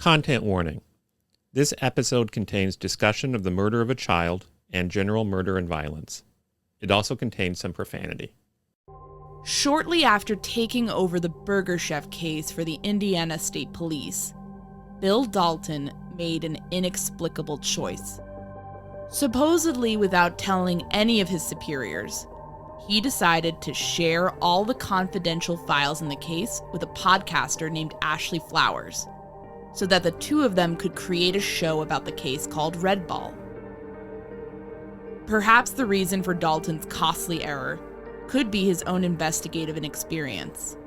Content warning. This episode contains discussion of the murder of a child and general murder and violence. It also contains some profanity. Shortly after taking over the Burger Chef case for the Indiana State Police, Bill Dalton made an inexplicable choice. Supposedly without telling any of his superiors, he decided to share all the confidential files in the case with a podcaster named Ashley Flowers, so that the two of them could create a show about the case called Red Ball. Perhaps the reason for Dalton's costly error could be his own investigative inexperience.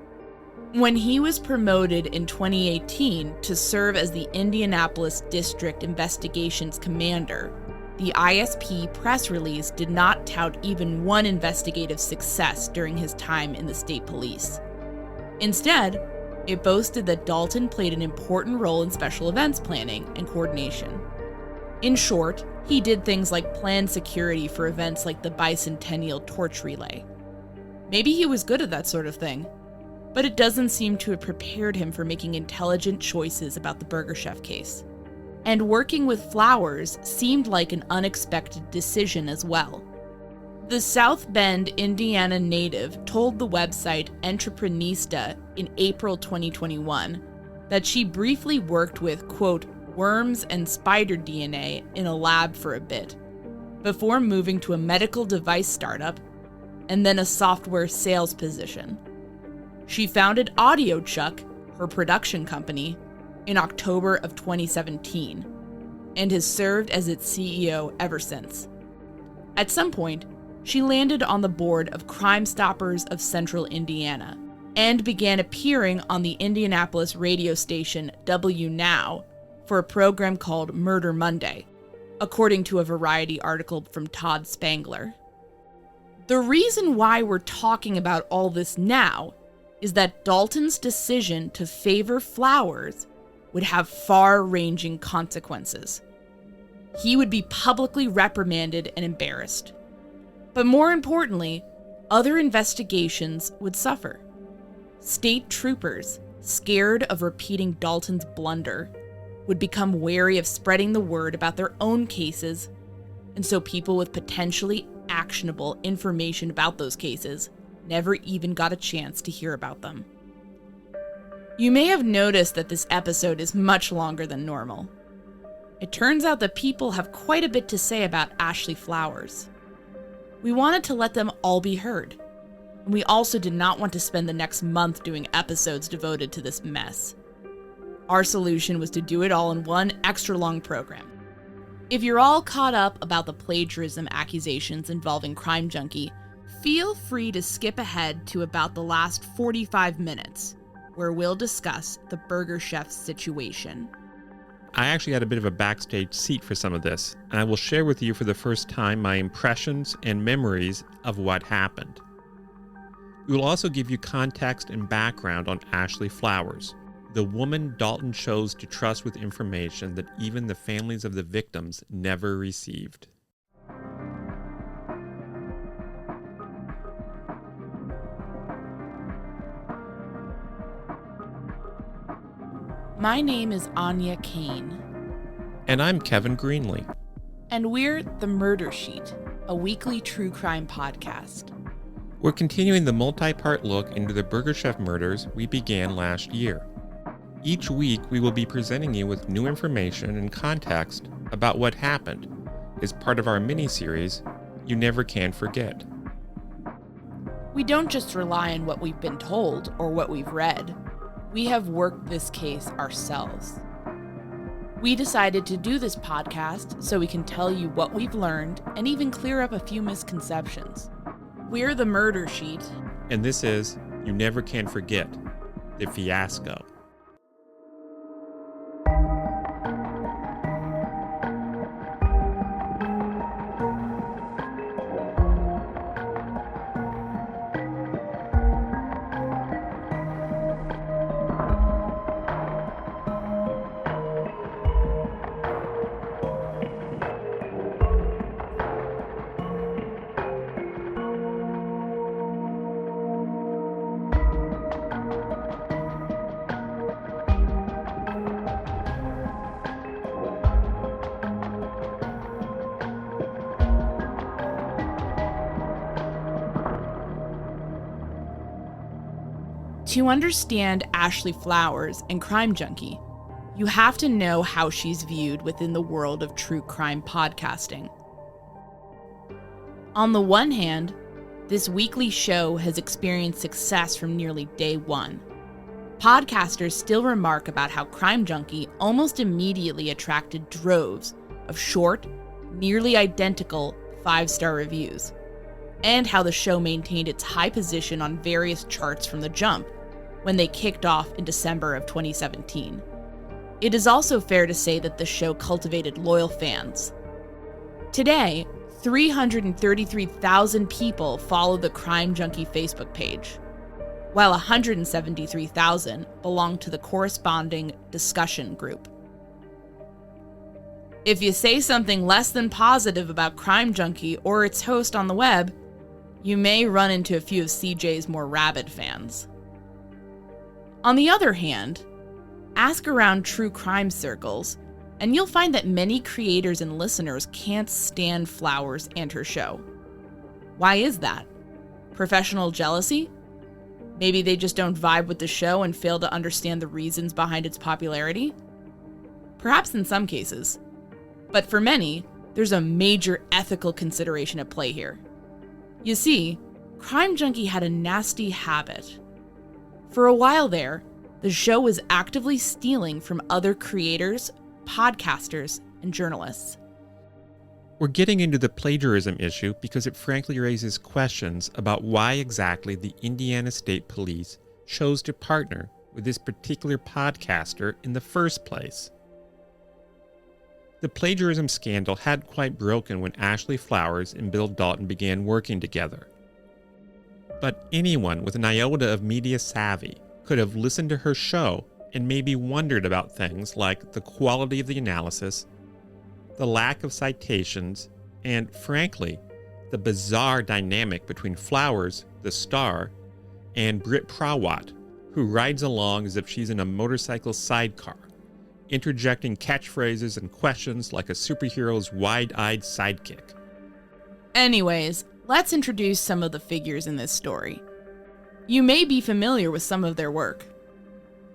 When he was promoted in 2018 to serve as the Indianapolis District Investigations Commander, the ISP press release did not tout even one investigative success during his time in the state police. Instead, it boasted that Dalton played an important role in special events planning and coordination. In short, he did things like plan security for events like the Bicentennial Torch Relay. Maybe he was good at that sort of thing, but it doesn't seem to have prepared him for making intelligent choices about the Burger Chef case. And working with Flowers seemed like an unexpected decision as well. The South Bend, Indiana native told the website Entreprenista in April 2021 that she briefly worked with, quote, worms and spider DNA in a lab for a bit, before moving to a medical device startup and then a software sales position. She founded AudioChuck, her production company, in October of 2017, and has served as its CEO ever since. At some point, she landed on the board of Crime Stoppers of Central Indiana and began appearing on the Indianapolis radio station W Now for a program called Murder Monday, according to a Variety article from Todd Spangler. The reason why we're talking about all this now is that Dalton's decision to favor Flowers would have far-ranging consequences. He would be publicly reprimanded and embarrassed. But more importantly, other investigations would suffer. State troopers, scared of repeating Dalton's blunder, would become wary of spreading the word about their own cases, and so people with potentially actionable information about those cases never even got a chance to hear about them. You may have noticed that this episode is much longer than normal. It turns out that people have quite a bit to say about Ashley Flowers. We wanted to let them all be heard, and we also did not want to spend the next month doing episodes devoted to this mess. Our solution was to do it all in one extra-long program. If you're all caught up about the plagiarism accusations involving Crime Junkie, feel free to skip ahead to about the last 45 minutes, where we'll discuss the Burger Chef situation. I actually had a bit of a backstage seat for some of this, and I will share with you for the first time my impressions and memories of what happened. We will also give you context and background on Ashley Flowers, the woman Dalton chose to trust with information that even the families of the victims never received. My name is Anya Kane. And I'm Kevin Greenlee. And we're The Murder Sheet, a weekly true crime podcast. We're continuing the multi-part look into the Burger Chef murders we began last year. Each week, we will be presenting you with new information and context about what happened as part of our mini-series, You Never Can Forget. We don't just rely on what we've been told or what we've read. We have worked this case ourselves. We decided to do this podcast so we can tell you what we've learned and even clear up a few misconceptions. We're The Murder Sheet. And this is You Never Can Forget, the Fiasco. To understand Ashley Flowers and Crime Junkie, you have to know how she's viewed within the world of true crime podcasting. On the one hand, this weekly show has experienced success from nearly day one. Podcasters still remark about how Crime Junkie almost immediately attracted droves of short, nearly identical 5-star reviews, and how the show maintained its high position on various charts from the jump when they kicked off in December of 2017. It is also fair to say that the show cultivated loyal fans. Today, 333,000 people follow the Crime Junkie Facebook page, while 173,000 belong to the corresponding discussion group. If you say something less than positive about Crime Junkie or its host on the web, you may run into a few of CJ's more rabid fans. On the other hand, ask around true crime circles, and you'll find that many creators and listeners can't stand Flowers and her show. Why is that? Professional jealousy? Maybe they just don't vibe with the show and fail to understand the reasons behind its popularity? Perhaps in some cases. But for many, there's a major ethical consideration at play here. You see, Crime Junkie had a nasty habit. For a while there, the show was actively stealing from other creators, podcasters, and journalists. We're getting into the plagiarism issue because it frankly raises questions about why exactly the Indiana State Police chose to partner with this particular podcaster in the first place. The plagiarism scandal had quite broken when Ashley Flowers and Bill Dalton began working together. But anyone with an iota of media savvy could have listened to her show and maybe wondered about things like the quality of the analysis, the lack of citations, and, frankly, the bizarre dynamic between Flowers, the star, and Britt Prawat, who rides along as if she's in a motorcycle sidecar, interjecting catchphrases and questions like a superhero's wide-eyed sidekick. Anyways, let's introduce some of the figures in this story. You may be familiar with some of their work.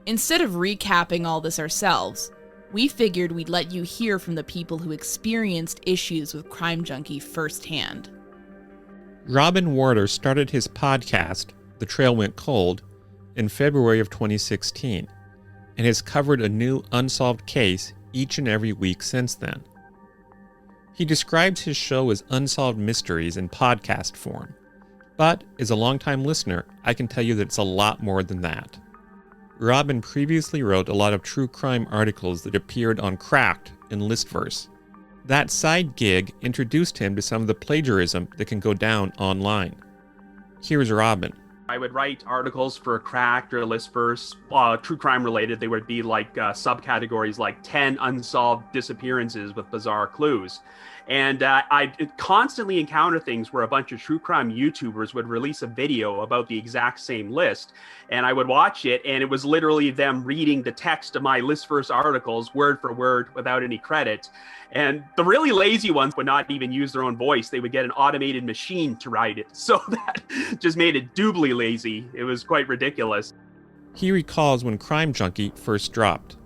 Instead of recapping all this ourselves, we figured we'd let you hear from the people who experienced issues with Crime Junkie firsthand. Robin Warder started his podcast, The Trail Went Cold, in February of 2016, and has covered a new unsolved case each and every week since then. He describes his show as unsolved mysteries in podcast form, but as a longtime listener, I can tell you that it's a lot more than that. Robin previously wrote a lot of true crime articles that appeared on Cracked and Listverse. That side gig introduced him to some of the plagiarism that can go down online. Here's Robin. I would write articles for Cracked or Listverse, true crime related. They would be like subcategories like 10 unsolved disappearances with bizarre clues. And I constantly encounter things where a bunch of true crime YouTubers would release a video about the exact same list. And I would watch it, and it was literally them reading the text of my Listverse articles word for word without any credit. And the really lazy ones would not even use their own voice. They would get an automated machine to write it. So that just made it doubly lazy. It was quite ridiculous. He recalls when Crime Junkie first dropped.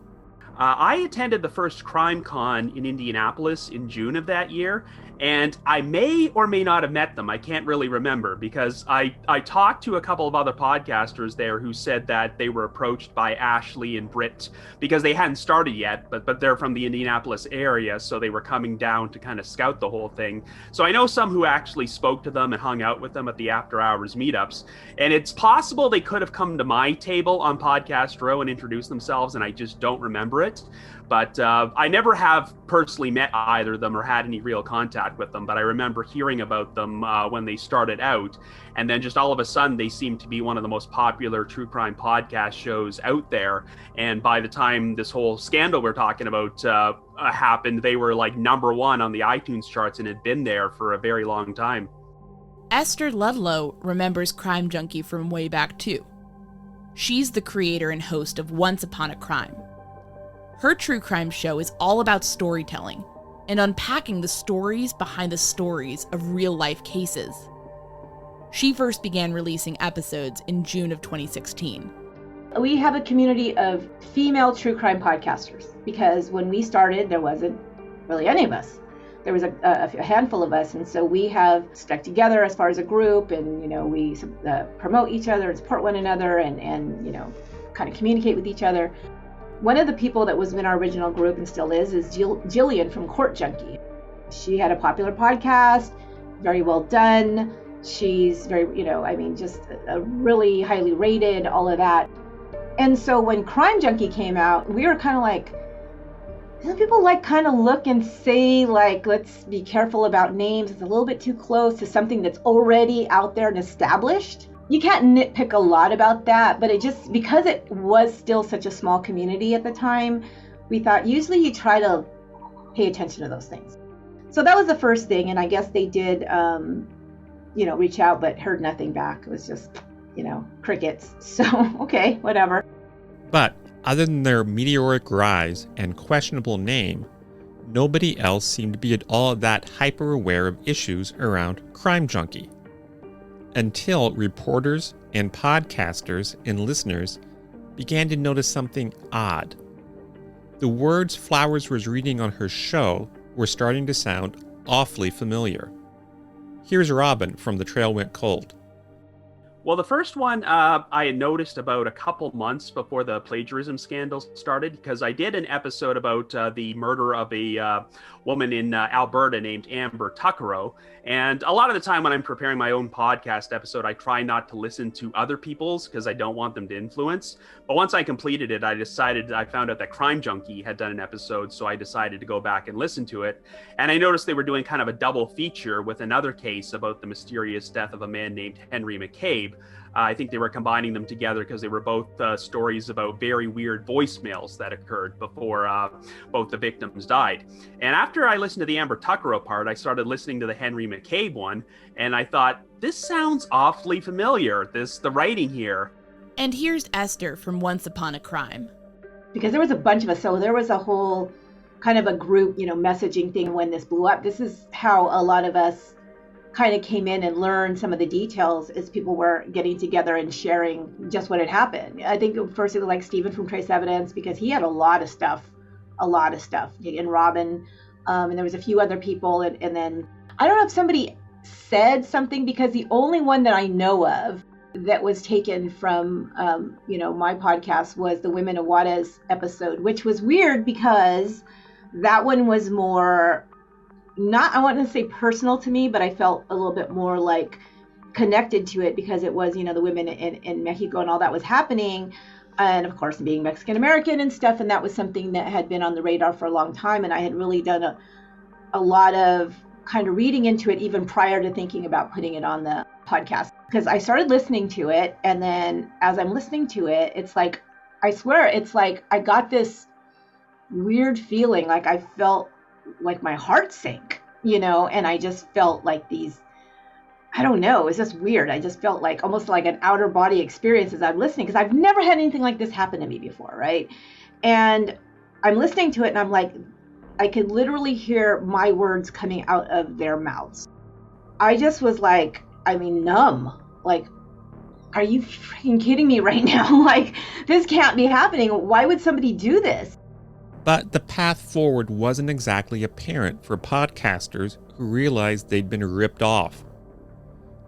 I attended the first Crime Con in Indianapolis in June of that year, and I may or may not have met them. I can't really remember because I talked to a couple of other podcasters there who said that they were approached by Ashley and Britt because they hadn't started yet, but they're from the Indianapolis area, so they were coming down to kind of scout the whole thing. So I know some who actually spoke to them and hung out with them at the after hours meetups, and it's possible they could have come to my table on Podcast Row and introduced themselves, and I just don't remember it. But I never have personally met either of them or had any real contact with them, but I remember hearing about them when they started out. And then just all of a sudden, they seemed to be one of the most popular true crime podcast shows out there. And by the time this whole scandal we're talking about happened, they were like #1 on the iTunes charts and had been there for a very long time. Esther Ludlow remembers Crime Junkie from way back too. She's the creator and host of Once Upon a Crime. Her true crime show is all about storytelling and unpacking the stories behind the stories of real-life cases. She first began releasing episodes in June of 2016. We have a community of female true crime podcasters because when we started, there wasn't really any of us. There was a handful of us, and so we have stuck together as far as a group, and we promote each other and support one another, and kind of communicate with each other. One of the people that was in our original group and still is Jillian from Crime Junkie. She had a popular podcast, very well done. She's very, just a really highly rated, all of that. And so when Crime Junkie came out, we were kind of like, people kind of look and say, let's be careful about names. It's a little bit too close to something that's already out there and established. You can't nitpick a lot about that, but because it was still such a small community at the time, we thought usually you try to pay attention to those things. So that was the first thing, and I guess they did, reach out, but heard nothing back. It was just, crickets. So, okay, whatever. But other than their meteoric rise and questionable name, nobody else seemed to be at all that hyper-aware of issues around Crime Junkie. Until reporters and podcasters and listeners began to notice something odd. The words Flowers was reading on her show were starting to sound awfully familiar. Here's Robin from The Trail Went Cold. Well, the first one I had noticed about a couple months before the plagiarism scandal started, because I did an episode about the murder of a woman in Alberta named Amber Tuckero. And a lot of the time when I'm preparing my own podcast episode, I try not to listen to other people's because I don't want them to influence. But once I completed it, I found out that Crime Junkie had done an episode, so I decided to go back and listen to it. And I noticed they were doing kind of a double feature with another case about the mysterious death of a man named Henry McCabe. I think they were combining them together because they were both stories about very weird voicemails that occurred before both the victims died. And after I listened to the Amber Tuckero part, I started listening to the Henry McCabe one, and I thought, this sounds awfully familiar, the writing here. And here's Esther from Once Upon a Crime. Because there was a bunch of us, so there was a whole kind of a group, messaging thing when this blew up. This is how a lot of us kind of came in and learned some of the details as people were getting together and sharing just what had happened. I think first it was like Stephen from Trace Evidence, because he had a lot of stuff, and Robin, and there was a few other people, and then I don't know if somebody said something, because the only one that I know of that was taken from my podcast was the Women of Juarez episode, which was weird because that one was more, not, I want to say personal to me, but I felt a little bit more like connected to it because it was, the women in Mexico and all that was happening. And of course, being Mexican American and stuff. And that was something that had been on the radar for a long time. And I had really done a lot of kind of reading into it even prior to thinking about putting it on the podcast, because I started listening to it. And then as I'm listening to it, it's like, I swear, it's like I got this weird feeling, like I felt like my heart sank, and I just felt like these, I don't know, it's just weird. I just felt like almost like an outer body experience as I'm listening, because I've never had anything like this happen to me before, right? And I'm listening to it and I'm like, I could literally hear my words coming out of their mouths. I just was like, numb. Like, are you freaking kidding me right now? Like, this can't be happening. Why would somebody do this? But the path forward wasn't exactly apparent for podcasters who realized they'd been ripped off.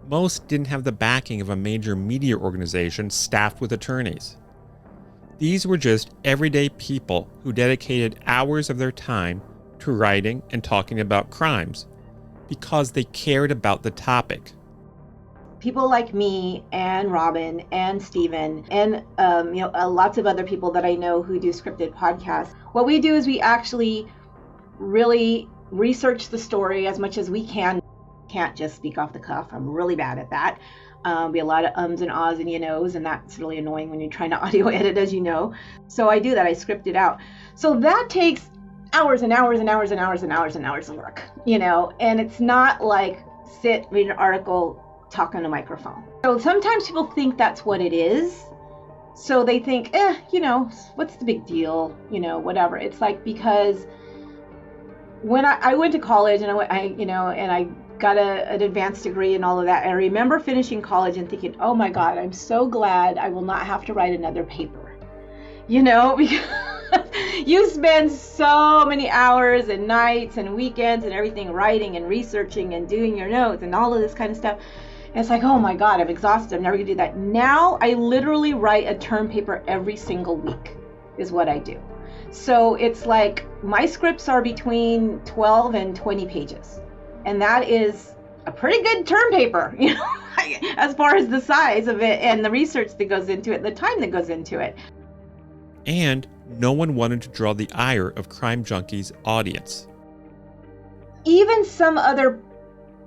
Most didn't have the backing of a major media organization staffed with attorneys. These were just everyday people who dedicated hours of their time to writing and talking about crimes because they cared about the topic. People like me and Robin and Steven and lots of other people that I know who do scripted podcasts. What we do is we actually really research the story as much as we can. Can't just speak off the cuff. I'm really bad at that. Be a lot of ums and ahs and knows, and that's really annoying when you're trying to audio edit, as you know. So I do that. I script it out. So that takes hours and hours and hours and hours and hours and hours of work, and it's not like sit, read an article, talk on a microphone. So sometimes people think that's what it is. So they think, what's the big deal? Whatever. It's like, because when I went to college and I got an advanced degree and all of that. I remember finishing college and thinking, oh my God, I'm so glad I will not have to write another paper. Because you spend so many hours and nights and weekends and everything writing and researching and doing your notes and all of this kind of stuff. And it's like, oh my God, I'm exhausted. I'm never gonna do that. Now I literally write a term paper every single week is what I do. So it's like my scripts are between 12 and 20 pages. And that is a pretty good term paper, as far as the size of it and the research that goes into it, the time that goes into it. And no one wanted to draw the ire of Crime Junkie's audience. Even some other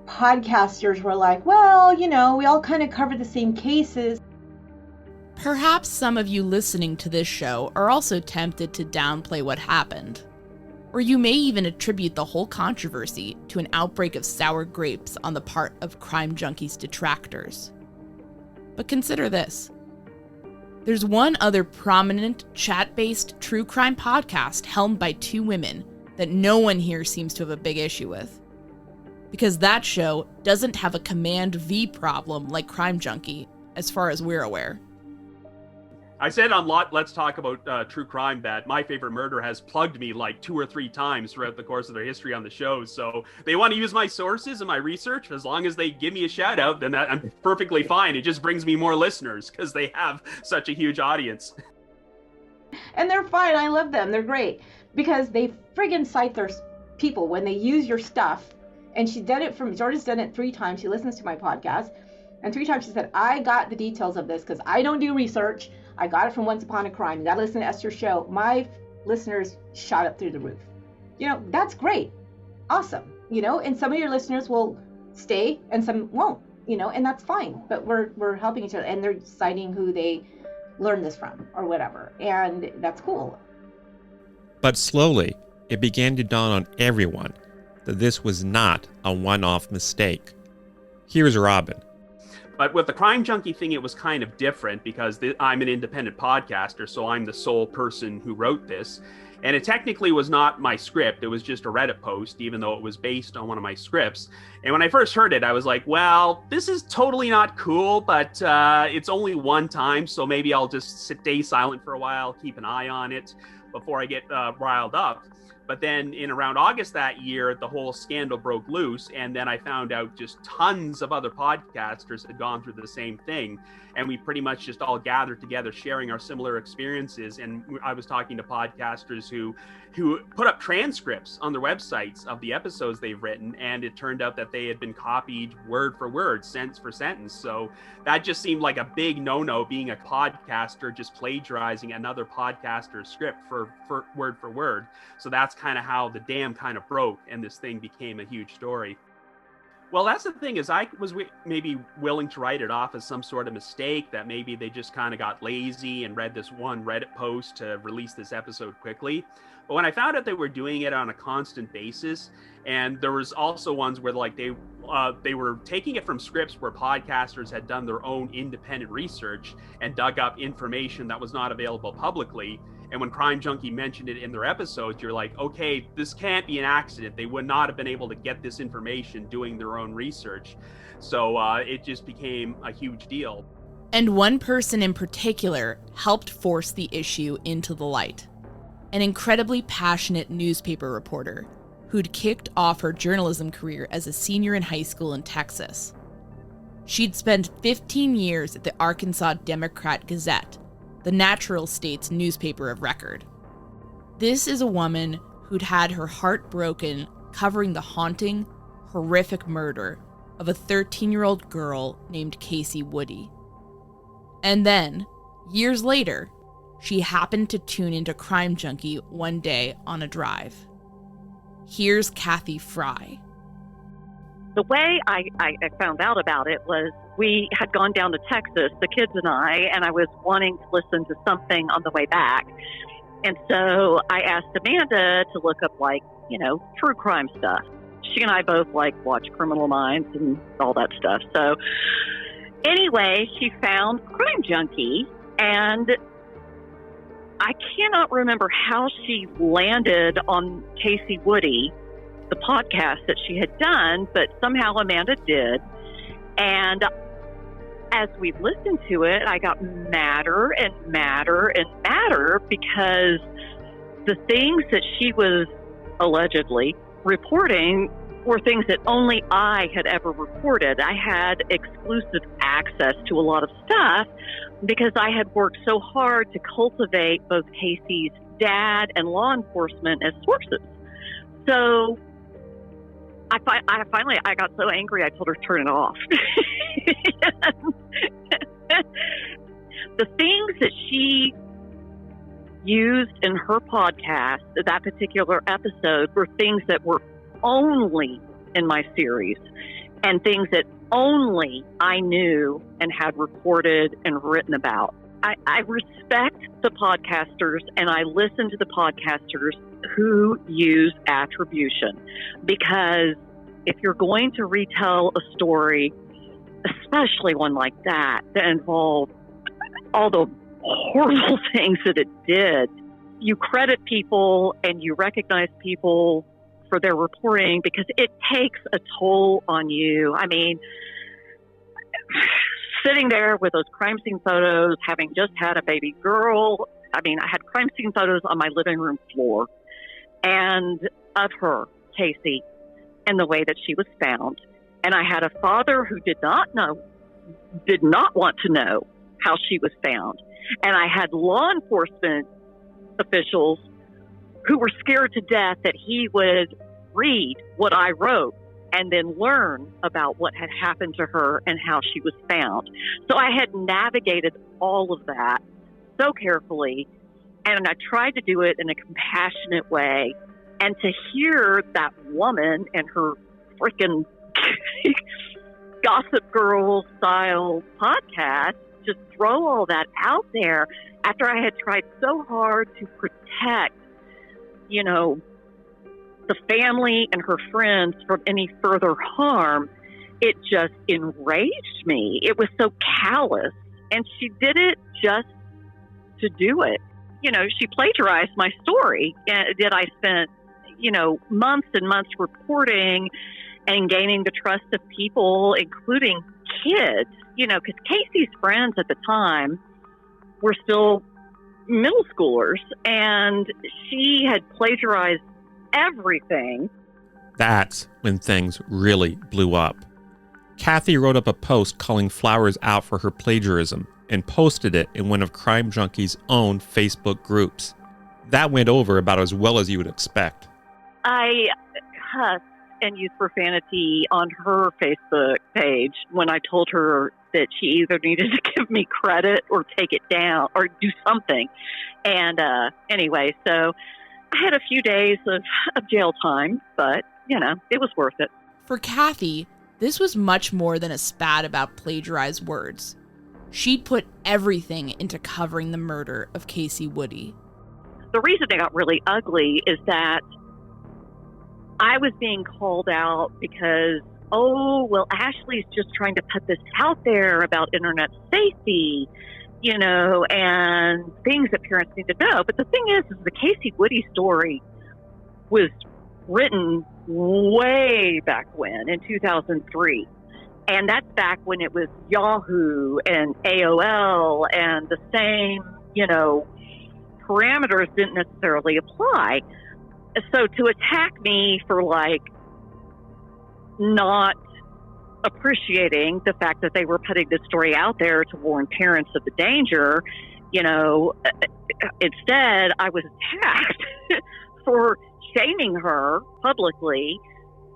podcasters were like, well, we all kind of cover the same cases. Perhaps some of you listening to this show are also tempted to downplay what happened. Or you may even attribute the whole controversy to an outbreak of sour grapes on the part of Crime Junkie's detractors. But consider this. There's one other prominent, chat-based true crime podcast helmed by two women that no one here seems to have a big issue with. Because that show doesn't have a Command V problem like Crime Junkie, as far as we're aware. I said on Let's Talk About True Crime that My Favorite Murder has plugged me like 2 or 3 times throughout the course of their history on the show. So they want to use my sources and my research. As long as they give me a shout out, then I'm perfectly fine. It just brings me more listeners because they have such a huge audience. And they're fine. I love them. They're great because they friggin' cite their people when they use your stuff. And Jordan's done it 3 times. She listens to my podcast. And 3 times she said, I got the details of this because I don't do research. I got it from Once Upon a Crime. You got to listen to Esther's show. My listeners shot up through the roof. That's great. Awesome. And some of your listeners will stay and some won't, and that's fine. But we're helping each other and they're citing who they learned this from or whatever. And that's cool. But slowly, it began to dawn on everyone that this was not a one-off mistake. Here's Robin. But with the Crime Junkie thing, it was kind of different because I'm an independent podcaster, so I'm the sole person who wrote this. And it technically was not my script. It was just a Reddit post, even though it was based on one of my scripts. And when I first heard it, I was like, well, this is totally not cool, but it's only one time, so maybe I'll just stay silent for a while, keep an eye on it before I get riled up. But then in around August that year, the whole scandal broke loose. And then I found out just tons of other podcasters had gone through the same thing. And we pretty much just all gathered together, sharing our similar experiences. And I was talking to podcasters who put up transcripts on their websites of the episodes they've written. And it turned out that they had been copied word for word, sentence for sentence. So that just seemed like a big no-no, being a podcaster, just plagiarizing another podcaster's script for word. So that's kind of how the dam kind of broke and this thing became a huge story. Well, that's the thing, is I was maybe willing to write it off as some sort of mistake, that maybe they just kind of got lazy and read this one Reddit post to release this episode quickly. But when I found out they were doing it on a constant basis, and there was also ones where like they were taking it from scripts where podcasters had done their own independent research and dug up information that was not available publicly. And when Crime Junkie mentioned it in their episodes, you're like, okay, this can't be an accident. They would not have been able to get this information doing their own research. So it just became a huge deal. And one person in particular helped force the issue into the light. An incredibly passionate newspaper reporter who'd kicked off her journalism career as a senior in high school in Texas. She'd spent 15 years at the Arkansas Democrat-Gazette, the natural state's newspaper of record. This is a woman who'd had her heart broken covering the haunting, horrific murder of a 13-year-old girl named Casey Woody. And then, years later, she happened to tune into Crime Junkie one day on a drive. Here's Kathy Fry. The way I found out about it was we had gone down to Texas, the kids and I was wanting to listen to something on the way back. And so I asked Amanda to look up, true crime stuff. She and I both watch Criminal Minds and all that stuff. So anyway, she found Crime Junkie, and I cannot remember how she landed on Casey Woody, the podcast that she had done, but somehow Amanda did. And as we listened to it, I got madder and madder and madder because the things that she was allegedly reporting were things that only I had ever reported. I had exclusive access to a lot of stuff because I had worked so hard to cultivate both Casey's dad and law enforcement as sources. So I finally got so angry I told her to turn it off. The things that she used in her podcast, that particular episode, were things that were only in my series and things that only I knew and had reported and written about. I respect the podcasters and I listen to the podcasters who use attribution, because if you're going to retell a story, especially one like that involved all the horrible things that it did, you credit people and you recognize people for their reporting because it takes a toll on you. I mean, sitting there with those crime scene photos, having just had a baby girl, I mean, I had crime scene photos on my living room floor and of her, Casey, and the way that she was found. And I had a father who did not want to know how she was found. And I had law enforcement officials who were scared to death that he would read what I wrote and then learn about what had happened to her and how she was found. So I had navigated all of that so carefully, and I tried to do it in a compassionate way. And to hear that woman and her freaking Gossip Girl style podcast just throw all that out there after I had tried so hard to protect, the family and her friends from any further harm, it just enraged me. It was so callous, and she did it just to do it. She plagiarized my story that I spent, months and months reporting and gaining the trust of people, including kids, because Casey's friends at the time were still middle schoolers, and she had plagiarized everything. That's when things really blew up. Kathy wrote up a post calling Flowers out for her plagiarism and posted it in one of Crime Junkie's own Facebook groups. That went over about as well as you would expect. I cussed and used profanity on her Facebook page when I told her that she either needed to give me credit or take it down or do something. And anyway, so I had a few days of jail time, but, it was worth it. For Kathy, this was much more than a spat about plagiarized words. She'd put everything into covering the murder of Casey Woody. The reason it got really ugly is that I was being called out because, Ashley's just trying to put this out there about internet safety, and things that parents need to know. But the thing is the Casey Woody story was written way back when, in 2003. And that's back when it was Yahoo and AOL and the same, parameters didn't necessarily apply. So to attack me for not appreciating the fact that they were putting this story out there to warn parents of the danger, instead I was attacked for shaming her publicly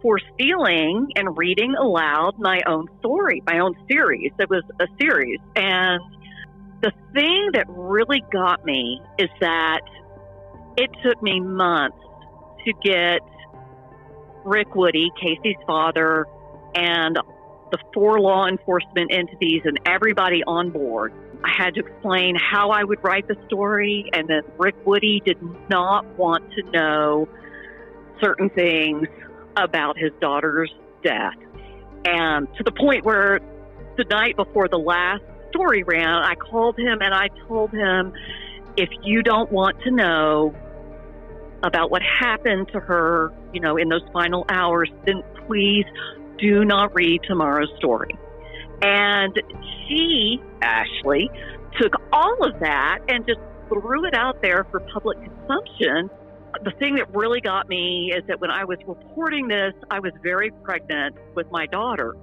for stealing and reading aloud my own story, my own series. It was a series. And the thing that really got me is that it took me months to get Rick Woody, Casey's father, and the 4 law enforcement entities and everybody on board. I had to explain how I would write the story, and then Rick Woody did not want to know certain things about his daughter's death. And to the point where the night before the last story ran, I called him and I told him, if you don't want to know, about what happened to her, in those final hours, then please do not read tomorrow's story. And she, Ashley, took all of that and just threw it out there for public consumption. The thing that really got me is that when I was reporting this, I was very pregnant with my daughter.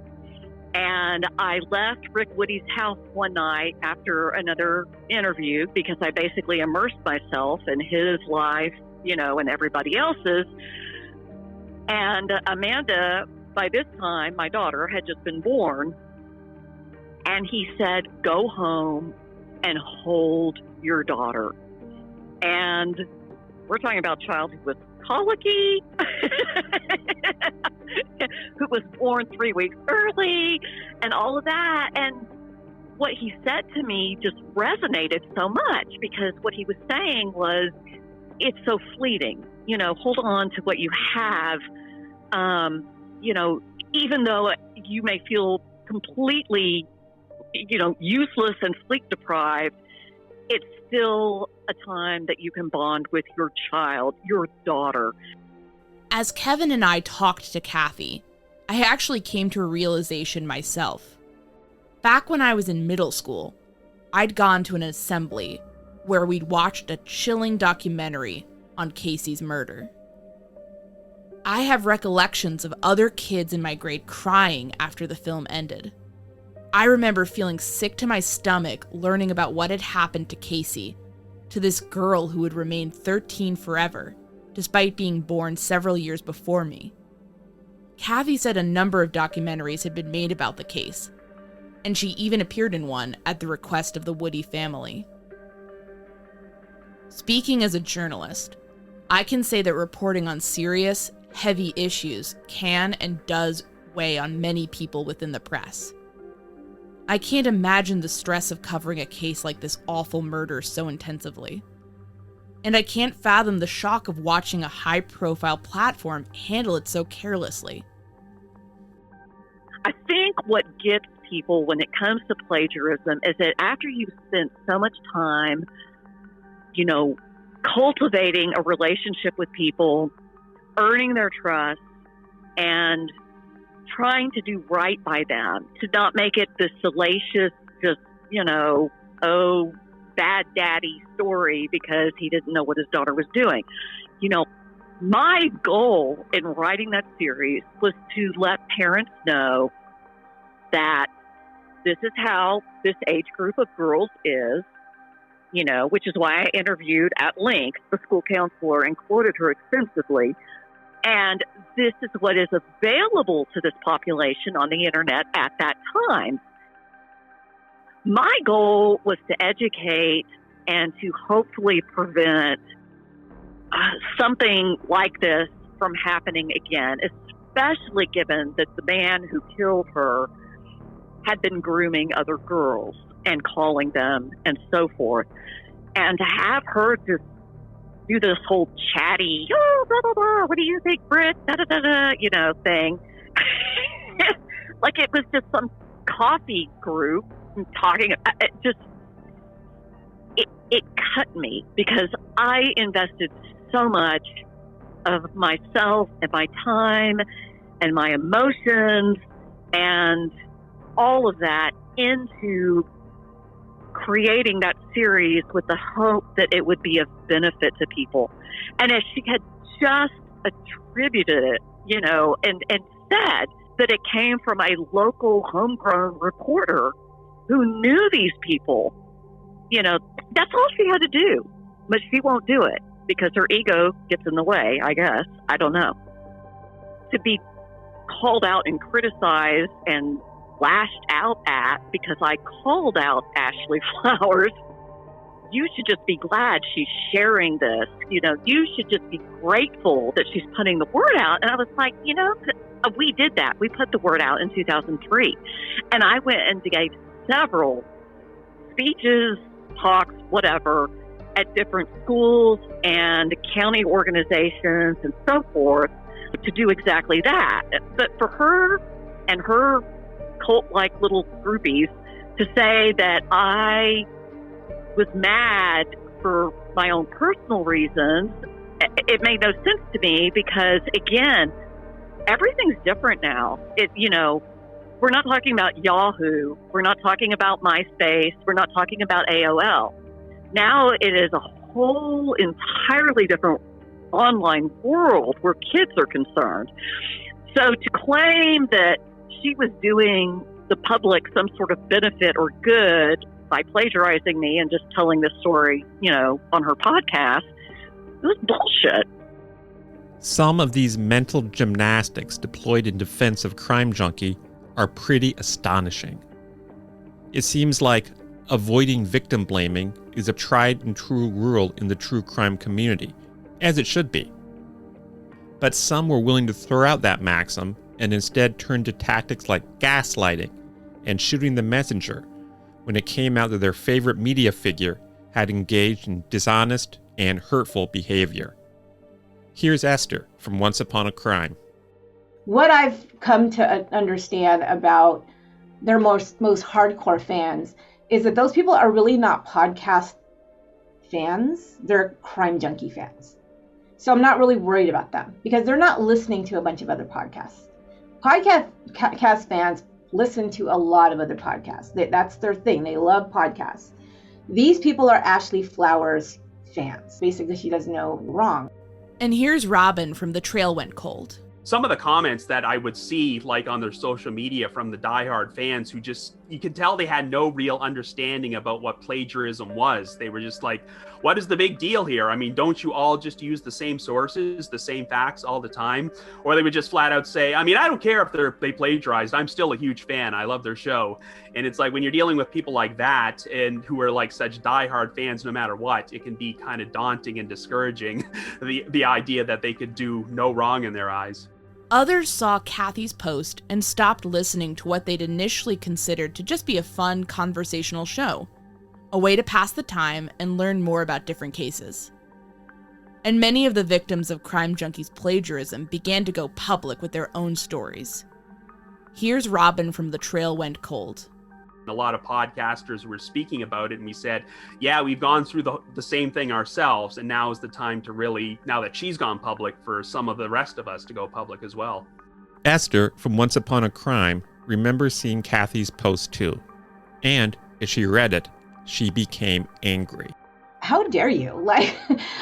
And I left Rick Woody's house one night after another interview because I basically immersed myself in his life, and everybody else's. And Amanda, by this time, my daughter, had just been born. And he said, go home and hold your daughter. And we're talking about a child who was colicky, who was born 3 weeks early, and all of that. And what he said to me just resonated so much, because what he was saying was, it's so fleeting. Hold on to what you have. Even though you may feel completely, useless and sleep deprived, it's still a time that you can bond with your child, your daughter. As Kevin and I talked to Kathy, I actually came to a realization myself. Back when I was in middle school, I'd gone to an assembly where we'd watched a chilling documentary on Casey's murder. I have recollections of other kids in my grade crying after the film ended. I remember feeling sick to my stomach learning about what had happened to Casey, to this girl who would remain 13 forever, despite being born several years before me. Kathy said a number of documentaries had been made about the case, and she even appeared in one at the request of the Woody family. Speaking as a journalist, I can say that reporting on serious, heavy issues can and does weigh on many people within the press. I can't imagine the stress of covering a case like this awful murder so intensively. And I can't fathom the shock of watching a high-profile platform handle it so carelessly. I think what gets people when it comes to plagiarism is that after you've spent so much time, cultivating a relationship with people, earning their trust, and trying to do right by them, to not make it this salacious, just, bad daddy story because he didn't know what his daughter was doing. My goal in writing that series was to let parents know that this is how this age group of girls is, which is why I interviewed at length the school counselor and quoted her extensively. And this is what is available to this population on the internet at that time. My goal was to educate and to hopefully prevent something like this from happening again, especially given that the man who killed her had been grooming other girls and calling them and so forth. And to have her just do this whole chatty, blah, blah, blah, what do you think, Britt, da, da, da, da, thing. Like it was just some coffee group talking. It cut me because I invested so much of myself and my time and my emotions and all of that into creating that series with the hope that it would be of benefit to people. And as she had just attributed it, and said that it came from a local homegrown reporter who knew these people, that's all she had to do. But she won't do it because her ego gets in the way, I guess. I don't know. To be called out and criticized and lashed out at because I called out Ashley Flowers, you should just be glad she's sharing this. You should just be grateful that she's putting the word out. And I was like, we did that. We put the word out in 2003. And I went and gave several speeches, talks, whatever, at different schools and county organizations and so forth to do exactly that. But for her and her cult-like little groupies to say that I was mad for my own personal reasons it made no sense to me because, again, everything's different now. We're not talking about Yahoo. We're not talking about MySpace. We're not talking about AOL. Now it is a whole entirely different online world where kids are concerned. So to claim that she was doing the public some sort of benefit or good by plagiarizing me and just telling this story, on her podcast, it was bullshit. Some of these mental gymnastics deployed in defense of Crime Junkie are pretty astonishing. It seems like avoiding victim blaming is a tried and true rule in the true crime community, as it should be. But some were willing to throw out that maxim and instead turn to tactics like gaslighting and shooting the messenger when it came out that their favorite media figure had engaged in dishonest and hurtful behavior. Here's Esther from Once Upon a Crime. What I've come to understand about their most hardcore fans is that those people are really not podcast fans. They're Crime Junkie fans. So I'm not really worried about them because they're not listening to a bunch of other podcasts. Podcast fans listen to a lot of other podcasts. That's their thing. They love podcasts. These people are Ashley Flowers fans. Basically, she does no wrong. And here's Robin from The Trail Went Cold. Some of the comments that I would see, like on their social media from the diehard fans who you could tell they had no real understanding about what plagiarism was. They were just like, what is the big deal here? I mean, don't you all just use the same sources, the same facts all the time? Or they would just flat out say, I mean, I don't care if they plagiarized. I'm still a huge fan. I love their show. And it's like when you're dealing with people like that and who are like such diehard fans no matter what, it can be kind of daunting and discouraging, the idea that they could do no wrong in their eyes. Others saw Kathy's post and stopped listening to what they'd initially considered to just be a fun conversational show, a way to pass the time and learn more about different cases. And many of the victims of Crime Junkie's plagiarism began to go public with their own stories. Here's Robin from The Trail Went Cold. A lot of podcasters were speaking about it, and we said, yeah, we've gone through the same thing ourselves, and now is the time to really, now that she's gone public, for some of the rest of us to go public as well. Esther from Once Upon a Crime remembers seeing Kathy's post too, and as she read it, she became angry. How dare you? Like,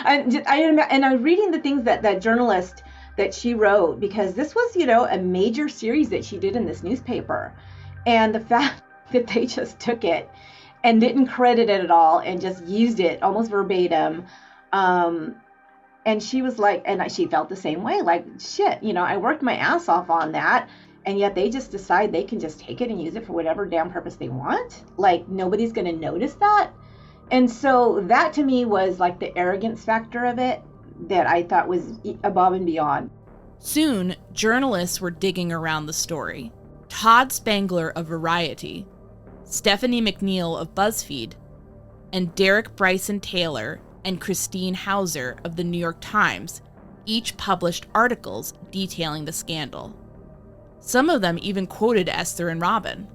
and I'm reading the things that journalist that she wrote, because this was, a major series that she did in this newspaper, and the fact that they just took it and didn't credit it at all and just used it almost verbatim. And she was like, and she felt the same way, like, shit, I worked my ass off on that. And yet they just decide they can just take it and use it for whatever damn purpose they want. Like, nobody's going to notice that. And so that to me was like the arrogance factor of it that I thought was above and beyond. Soon, journalists were digging around the story. Todd Spangler of Variety, Stephanie McNeil of BuzzFeed, and Derek Bryson Taylor and Christine Hauser of the New York Times each published articles detailing the scandal. Some of them even quoted Esther and Robin.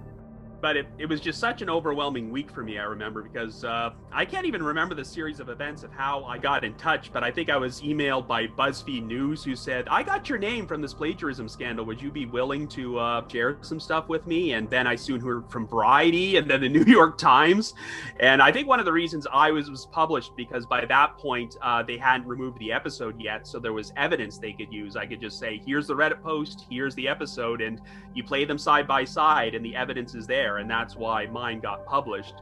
But it was just such an overwhelming week for me, I remember, because I can't even remember the series of events of how I got in touch, but I think I was emailed by BuzzFeed News who said, I got your name from this plagiarism scandal. Would you be willing to share some stuff with me? And then I soon heard from Variety and then the New York Times. And I think one of the reasons I was published because by that point, they hadn't removed the episode yet. So there was evidence they could use. I could just say, here's the Reddit post, here's the episode, and you play them side by side and the evidence is there. And that's why mine got published.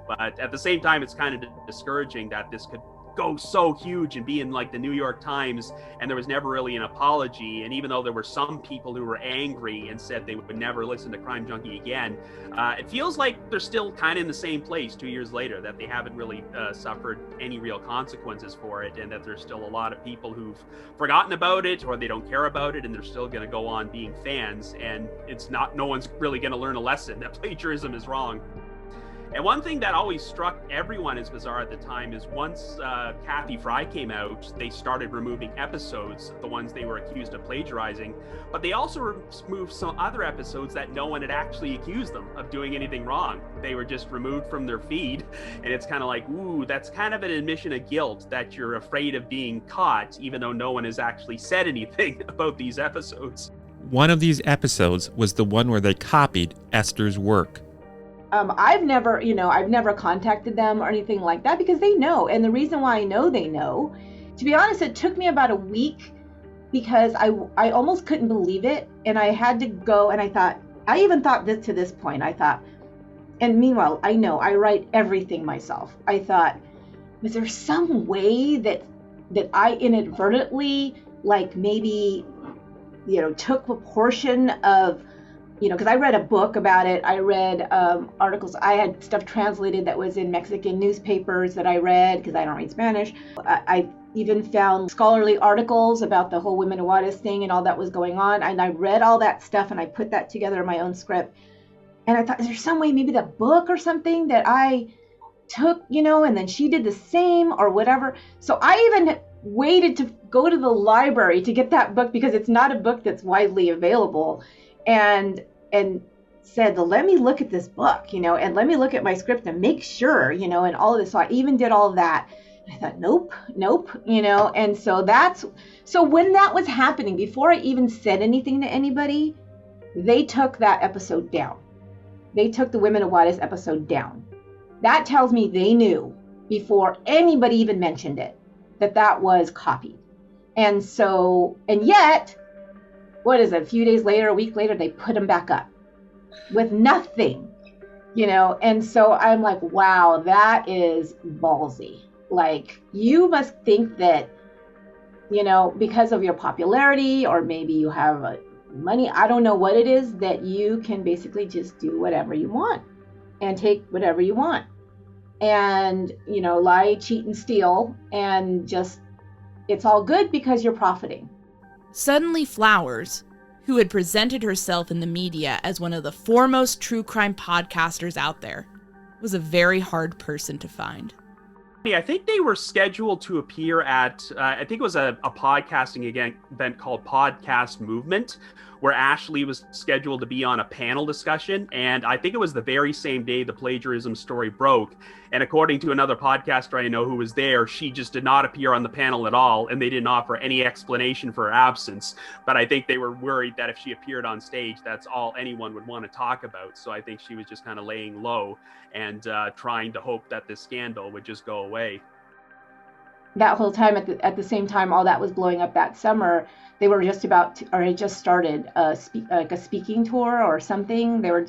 But at the same time, it's kind of discouraging that this could go so huge and be in like the New York Times, and there was never really an apology. And even though there were some people who were angry and said they would never listen to Crime Junkie again, it feels like they're still kind of in the same place 2 years later, that they haven't really suffered any real consequences for it, and that there's still a lot of people who've forgotten about it or they don't care about it, and they're still going to go on being fans. And no one's really going to learn a lesson that plagiarism is wrong. And one thing that always struck everyone as bizarre at the time is once Kathy Fry came out, they started removing episodes, the ones they were accused of plagiarizing, but they also removed some other episodes that no one had actually accused them of doing anything wrong. They were just removed from their feed, and it's kind of like, ooh, that's kind of an admission of guilt that you're afraid of being caught, even though no one has actually said anything about these episodes. One of these episodes was the one where they copied Esther's work. I've never contacted them or anything like that because they know. And the reason why I know they know, to be honest, it took me about a week because I almost couldn't believe it. And I had to go and I even thought this to this point, and meanwhile, I know I write everything myself. I thought, was there some way that I inadvertently, like maybe, took a portion of, because I read a book about it. I read articles. I had stuff translated that was in Mexican newspapers that I read because I don't read Spanish. I even found scholarly articles about the whole Women of Juarez thing and all that was going on. And I read all that stuff and I put that together in my own script. And I thought, is there some way, maybe the book or something that I took, and then she did the same or whatever. So I even waited to go to the library to get that book because it's not a book that's widely available. And said, well, let me look at this book, and let me look at my script and make sure, and all of this. So I even did all of that. And I thought, nope, and so when that was happening, before I even said anything to anybody, they took that episode down. They took the Women of Juarez episode down. That tells me they knew before anybody even mentioned it, that was copied. And yet, what is it, a few days later, a week later, they put them back up with nothing, and so I'm like, wow, that is ballsy. Like, you must think that, because of your popularity, or maybe you have money, I don't know what it is, that you can basically just do whatever you want and take whatever you want and, lie, cheat, and steal, and just, it's all good because you're profiting. Suddenly Flowers, who had presented herself in the media as one of the foremost true crime podcasters out there, was a very hard person to find. I think they were scheduled to appear at, I think it was a podcasting event called Podcast Movement, where Ashley was scheduled to be on a panel discussion. And I think it was the very same day the plagiarism story broke. And according to another podcaster I know who was there, she just did not appear on the panel at all. And they didn't offer any explanation for her absence. But I think they were worried that if she appeared on stage, that's all anyone would want to talk about. So I think she was just kind of laying low and trying to hope that this scandal would just go away. That whole time, at the same time, all that was blowing up that summer, they were just had just started a speaking tour or something. They were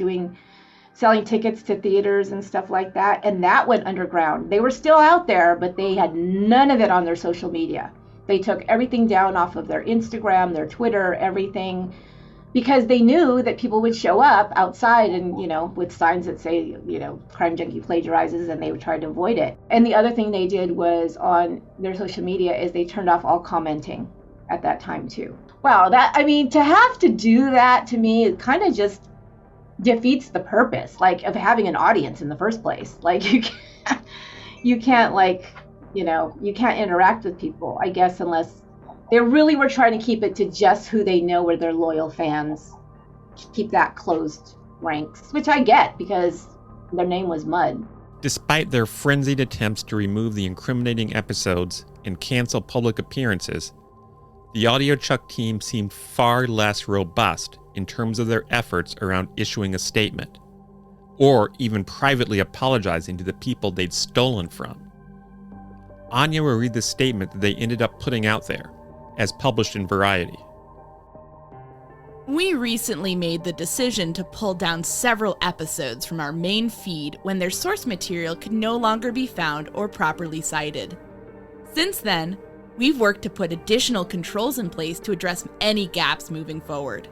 selling tickets to theaters and stuff like that, and that went underground. They were still out there, but they had none of it on their social media. They took everything down off of their Instagram, their Twitter, everything, because they knew that people would show up outside and, with signs that say, Crime Junkie plagiarizes, and they would try to avoid it. And the other thing they did was on their social media is they turned off all commenting at that time too. Wow, to have to do that, to me, it kind of just defeats the purpose, of having an audience in the first place. You can't interact with people, I guess, unless they really were trying to keep it to just who they know were their loyal fans. Keep that closed ranks, which I get because their name was Mud. Despite their frenzied attempts to remove the incriminating episodes and cancel public appearances, the AudioChuck team seemed far less robust in terms of their efforts around issuing a statement, or even privately apologizing to the people they'd stolen from. Anya will read the statement that they ended up putting out there, as published in Variety. We recently made the decision to pull down several episodes from our main feed when their source material could no longer be found or properly cited. Since then, we've worked to put additional controls in place to address any gaps moving forward.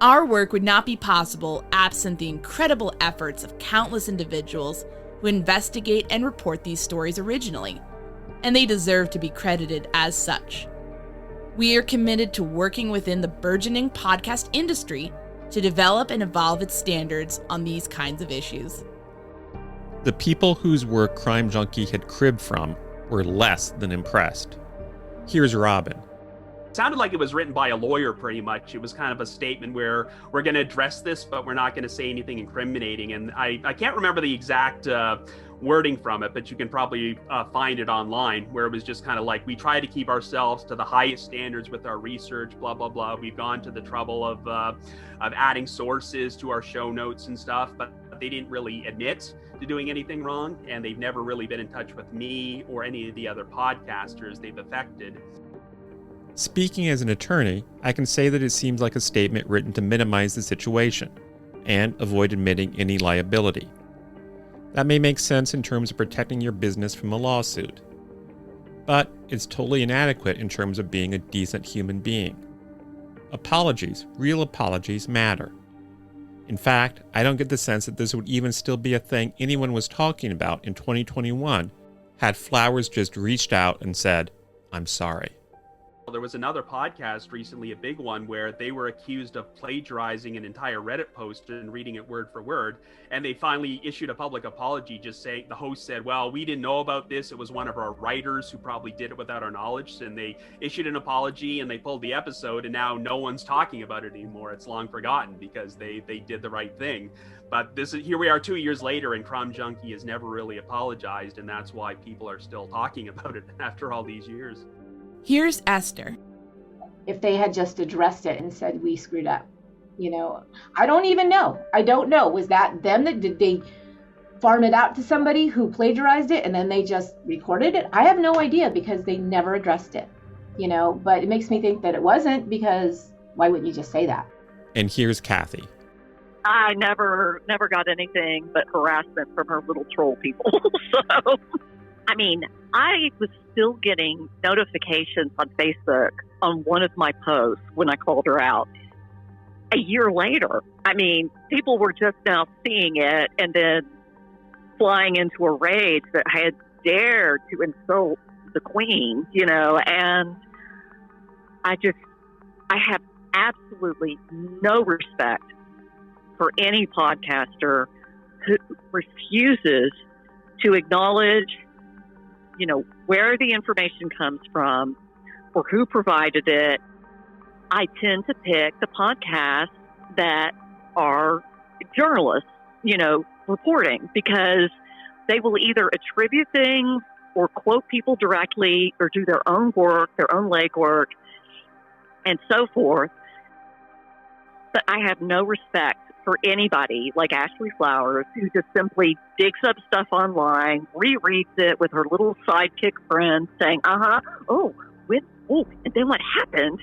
Our work would not be possible absent the incredible efforts of countless individuals who investigate and report these stories originally, and they deserve to be credited as such. We are committed to working within the burgeoning podcast industry to develop and evolve its standards on these kinds of issues. The people whose work Crime Junkie had cribbed from were less than impressed. Here's Robin. It sounded like it was written by a lawyer pretty much. It was kind of a statement where we're going to address this, but we're not going to say anything incriminating. And I can't remember the exact wording from it, but you can probably find it online, where it was just kind of like, we try to keep ourselves to the highest standards with our research, blah, blah, blah. We've gone to the trouble of adding sources to our show notes and stuff, but they didn't really admit to doing anything wrong. And they've never really been in touch with me or any of the other podcasters they've affected. Speaking as an attorney, I can say that it seems like a statement written to minimize the situation and avoid admitting any liability. That may make sense in terms of protecting your business from a lawsuit, but it's totally inadequate in terms of being a decent human being. Apologies, real apologies, matter. In fact, I don't get the sense that this would even still be a thing anyone was talking about in 2021 had Flowers just reached out and said, "I'm sorry." There was another podcast recently, a big one, where they were accused of plagiarizing an entire Reddit post and reading it word for word. And they finally issued a public apology, just saying, the host said, well, we didn't know about this. It was one of our writers who probably did it without our knowledge. And they issued an apology and they pulled the episode, and now no one's talking about it anymore. It's long forgotten because they did the right thing. But here we are 2 years later, and Crime Junkie has never really apologized. And that's why people are still talking about it after all these years. Here's Esther. If they had just addressed it and said, we screwed up, I don't even know. I don't know. Was that them? Did they farm it out to somebody who plagiarized it and then they just recorded it? I have no idea, because they never addressed it, but it makes me think that it wasn't, because why wouldn't you just say that? And here's Kathy. I never got anything but harassment from her little troll people. So, I was still getting notifications on Facebook on one of my posts when I called her out. A year later, people were just now seeing it and then flying into a rage that I had dared to insult the queen, and I have absolutely no respect for any podcaster who refuses to acknowledge where the information comes from or who provided it. I tend to pick the podcasts that are journalists, reporting, because they will either attribute things or quote people directly or do their own work, their own legwork, and so forth. But I have no respect for anybody like Ashley Flowers, who just simply digs up stuff online, rereads it with her little sidekick friend saying, and then what happened?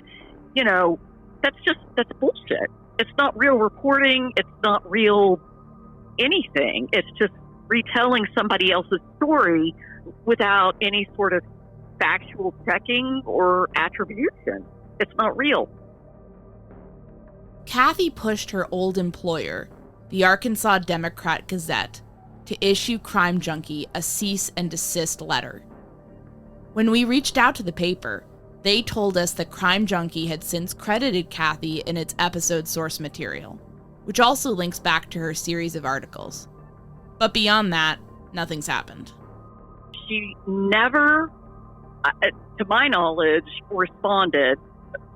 That's bullshit. It's not real reporting. It's not real anything. It's just retelling somebody else's story without any sort of factual checking or attribution. It's not real. Kathy pushed her old employer, the Arkansas Democrat-Gazette, to issue Crime Junkie a cease and desist letter. When we reached out to the paper, they told us that Crime Junkie had since credited Kathy in its episode source material, which also links back to her series of articles. But beyond that, nothing's happened. She never, to my knowledge, responded,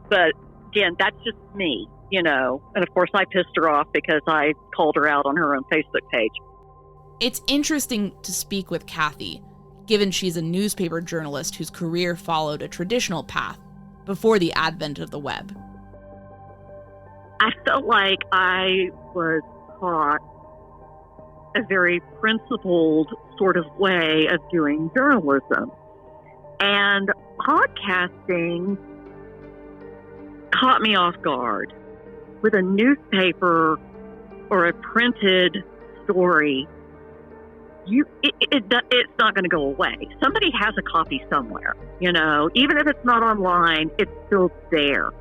but again, that's just me. And of course I pissed her off because I called her out on her own Facebook page. It's interesting to speak with Kathy, given she's a newspaper journalist whose career followed a traditional path before the advent of the web. I felt like I was taught a very principled sort of way of doing journalism. And podcasting caught me off guard. With a newspaper or a printed story, it's not going to go away. Somebody has a copy somewhere, even if it's not online, it's still there.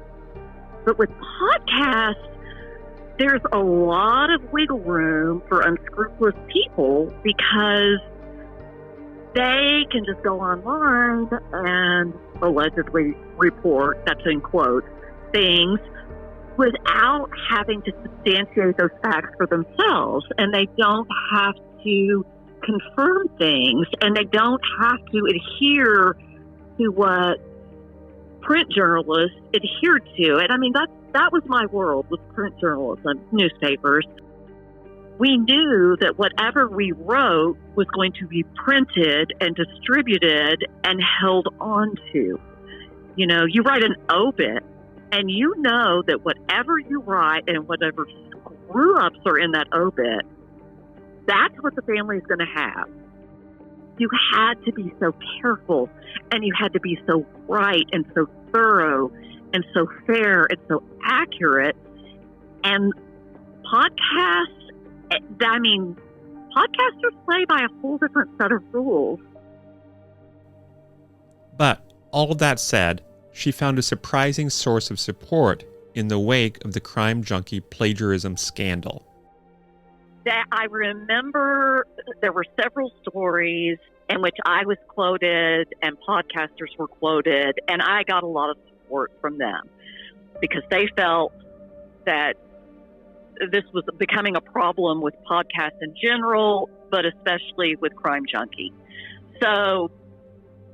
But with podcasts, there's a lot of wiggle room for unscrupulous people, because they can just go online and allegedly report, that's in quotes, things without having to substantiate those facts for themselves. And they don't have to confirm things, and they don't have to adhere to what print journalists adhered to. And I mean, that was my world, with print journalism, newspapers. We knew that whatever we wrote was going to be printed and distributed and held on to. You know, you write an obit, and you know that whatever you write and whatever screw-ups are in that obit, that's what the family is going to have. You had to be so careful, and you had to be so right and so thorough and so fair and so accurate. And podcasts, I mean, podcasters play by a whole different set of rules. But all of that said, she found a surprising source of support in the wake of the Crime Junkie plagiarism scandal. That I remember there were several stories in which I was quoted and podcasters were quoted, and I got a lot of support from them because they felt that this was becoming a problem with podcasts in general, but especially with Crime Junkie. So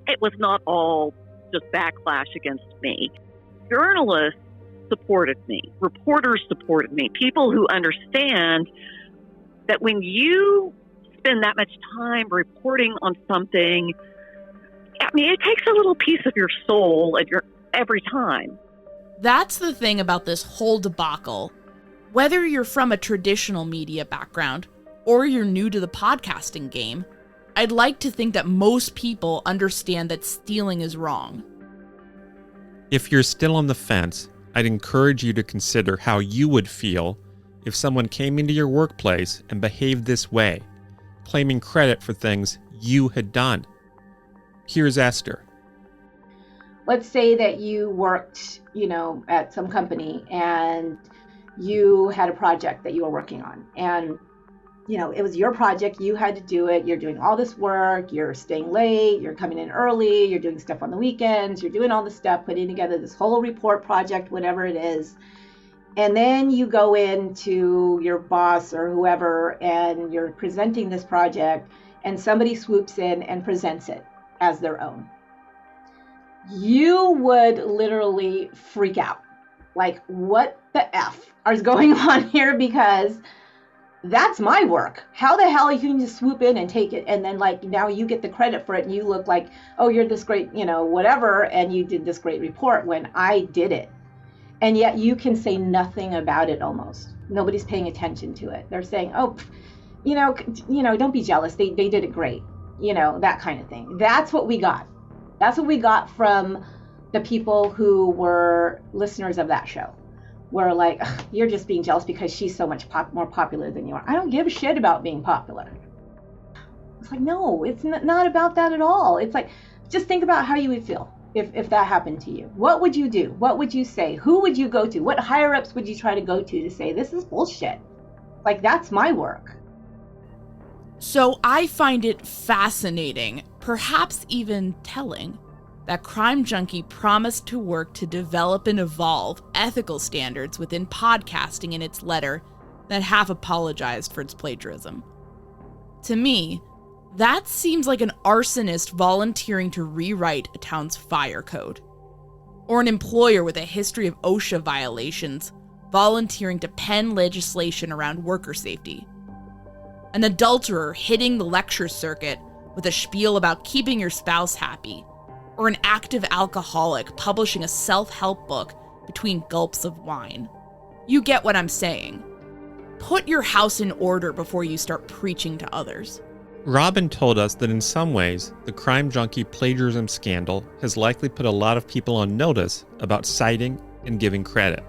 it was not all just backlash against me. Journalists supported me. Reporters supported me. People who understand that when you spend that much time reporting on something, I mean, it takes a little piece of your soul every time. That's the thing about this whole debacle. Whether you're from a traditional media background or you're new to the podcasting game, I'd like to think that most people understand that stealing is wrong. If you're still on the fence, I'd encourage you to consider how you would feel if someone came into your workplace and behaved this way, claiming credit for things you had done. Here's Esther. Let's say that you worked, at some company and you had a project that you were working on, and it was your project, you had to do it, you're doing all this work, you're staying late, you're coming in early, you're doing stuff on the weekends, you're doing all this stuff, putting together this whole report project, whatever it is. And then you go into your boss or whoever and you're presenting this project, and somebody swoops in and presents it as their own. You would literally freak out. Like, what the F is going on here? Because that's my work. How the hell you can just swoop in and take it, and then now you get the credit for it, and you look like, oh, you're this great, whatever, and you did this great report when I did it. And yet you can say nothing about it almost. Nobody's paying attention to it. They're saying, oh, don't be jealous. They did it great. That kind of thing. That's what we got. That's what we got from the people who were listeners of that show. We're like, you're just being jealous because she's so much more popular than you are. I don't give a shit about being popular. It's like, no, it's not about that at all. It's like, just think about how you would feel if that happened to you. What would you do? What would you say? Who would you go to? What higher ups would you try to go to say, this is bullshit? Like, that's my work. So I find it fascinating, perhaps even telling, that Crime Junkie promised to work to develop and evolve ethical standards within podcasting in its letter that half apologized for its plagiarism. To me, that seems like an arsonist volunteering to rewrite a town's fire code, or an employer with a history of OSHA violations volunteering to pen legislation around worker safety, an adulterer hitting the lecture circuit with a spiel about keeping your spouse happy, or an active alcoholic publishing a self-help book between gulps of wine. You get what I'm saying. Put your house in order before you start preaching to others. Robin told us that in some ways, the Crime Junkie plagiarism scandal has likely put a lot of people on notice about citing and giving credit.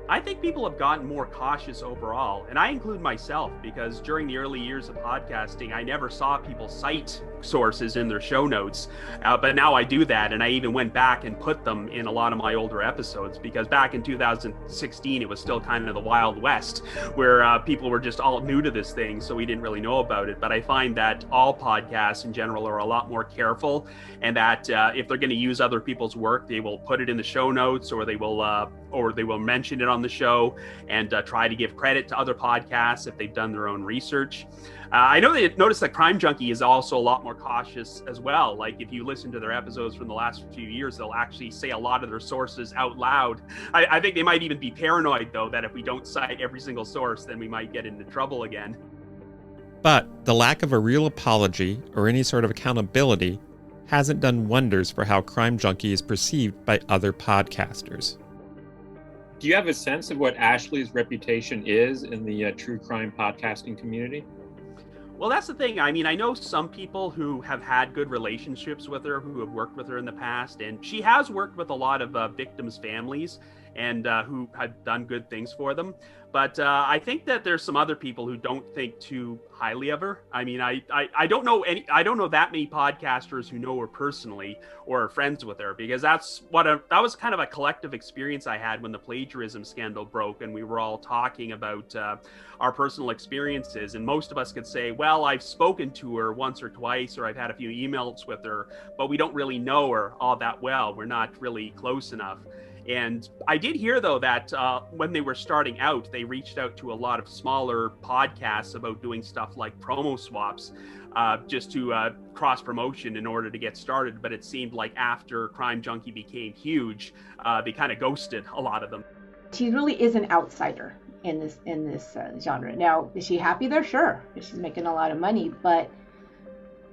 I think people have gotten more cautious overall, and I include myself, because during the early years of podcasting, I never saw people cite sources in their show notes, but now I do that, and I even went back and put them in a lot of my older episodes, because back in 2016, it was still kind of the Wild West, where people were just all new to this thing, so we didn't really know about it. But I find that all podcasts in general are a lot more careful, and that if they're going to use other people's work, they will put it in the show notes, or they will or they will mention it on the show and try to give credit to other podcasts if they've done their own research. I know they noticed that Crime Junkie is also a lot more cautious as well. Like if you listen to their episodes from the last few years, they'll actually say a lot of their sources out loud. I think they might even be paranoid, though, that if we don't cite every single source, then we might get into trouble again. But the lack of a real apology or any sort of accountability hasn't done wonders for how Crime Junkie is perceived by other podcasters. Do you have a sense of what Ashley's reputation is in the true crime podcasting community? Well, that's the thing. I mean, I know some people who have had good relationships with her, who have worked with her in the past, and she has worked with a lot of victims' families and who had done good things for them. But I think that there's some other people who don't think too highly of her. I mean, I don't know that many podcasters who know her personally or are friends with her, because that was kind of a collective experience I had when the plagiarism scandal broke and we were all talking about our personal experiences. And most of us could say, well, I've spoken to her once or twice, or I've had a few emails with her, but we don't really know her all that well. We're not really close enough. And I did hear, though, that when they were starting out, they reached out to a lot of smaller podcasts about doing stuff like promo swaps, just to cross promotion in order to get started. But it seemed like after Crime Junkie became huge, they kind of ghosted a lot of them. She really is an outsider in this genre. Now, is she happy there? Sure. She's making a lot of money, but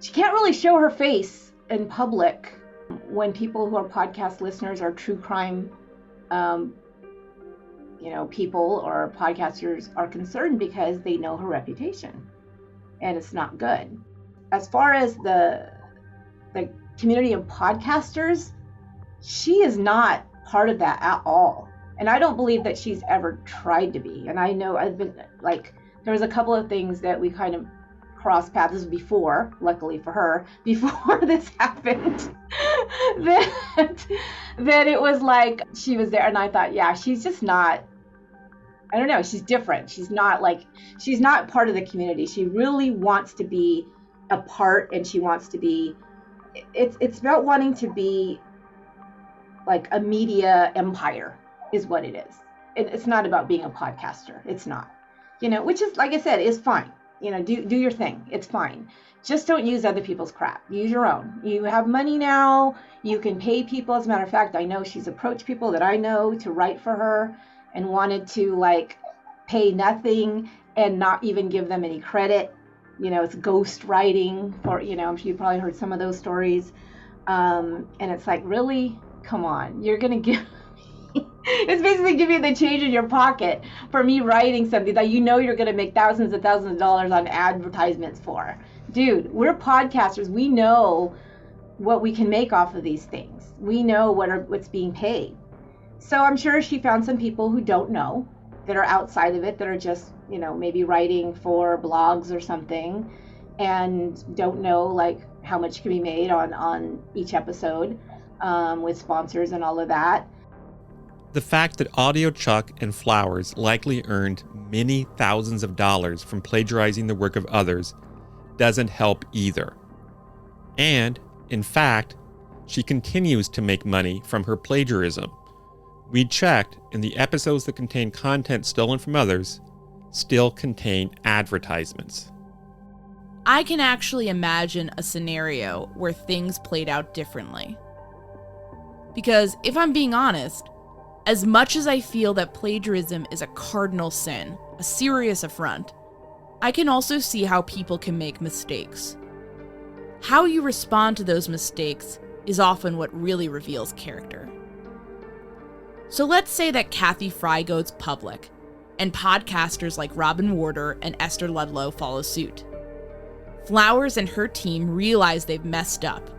she can't really show her face in public when people who are podcast listeners are true crime people or podcasters are concerned, because they know her reputation and it's not good. As far as the community of podcasters, she is not part of that at all. And I don't believe that she's ever tried to be. And I know I've been there was a couple of things that we kind of crossed paths before, luckily for her, before this happened, that it was like she was there and I thought, yeah, she's just not, I don't know, she's different. She's not part of the community. She really wants to be a part, and she wants to be, it's about wanting to be like a media empire is what it is. It's not about being a podcaster. It's not, which is, like I said, is fine. Do your thing. It's fine. Just don't use other people's crap. Use your own. You have money now. You can pay people. As a matter of fact, I know she's approached people that I know to write for her and wanted to pay nothing and not even give them any credit. It's ghost writing for, I'm sure you probably heard some of those stories. And it's like, really? Come on. You're going to give... It's basically giving the change in your pocket for me writing something that you're going to make thousands and thousands of dollars on advertisements for. Dude, we're podcasters. We know what we can make off of these things. We know what's being paid. So I'm sure she found some people who don't know, that are outside of it, that are just, maybe writing for blogs or something, and don't know how much can be made on each episode with sponsors and all of that. The fact that Audio Chuck and Flowers likely earned many thousands of dollars from plagiarizing the work of others doesn't help either. And, in fact, she continues to make money from her plagiarism. We checked, and the episodes that contain content stolen from others still contain advertisements. I can actually imagine a scenario where things played out differently. Because, if I'm being honest, as much as I feel that plagiarism is a cardinal sin, a serious affront, I can also see how people can make mistakes. How you respond to those mistakes is often what really reveals character. So let's say that Kathy Fry goes public, and podcasters like Robin Warder and Esther Ludlow follow suit. Flowers and her team realize they've messed up.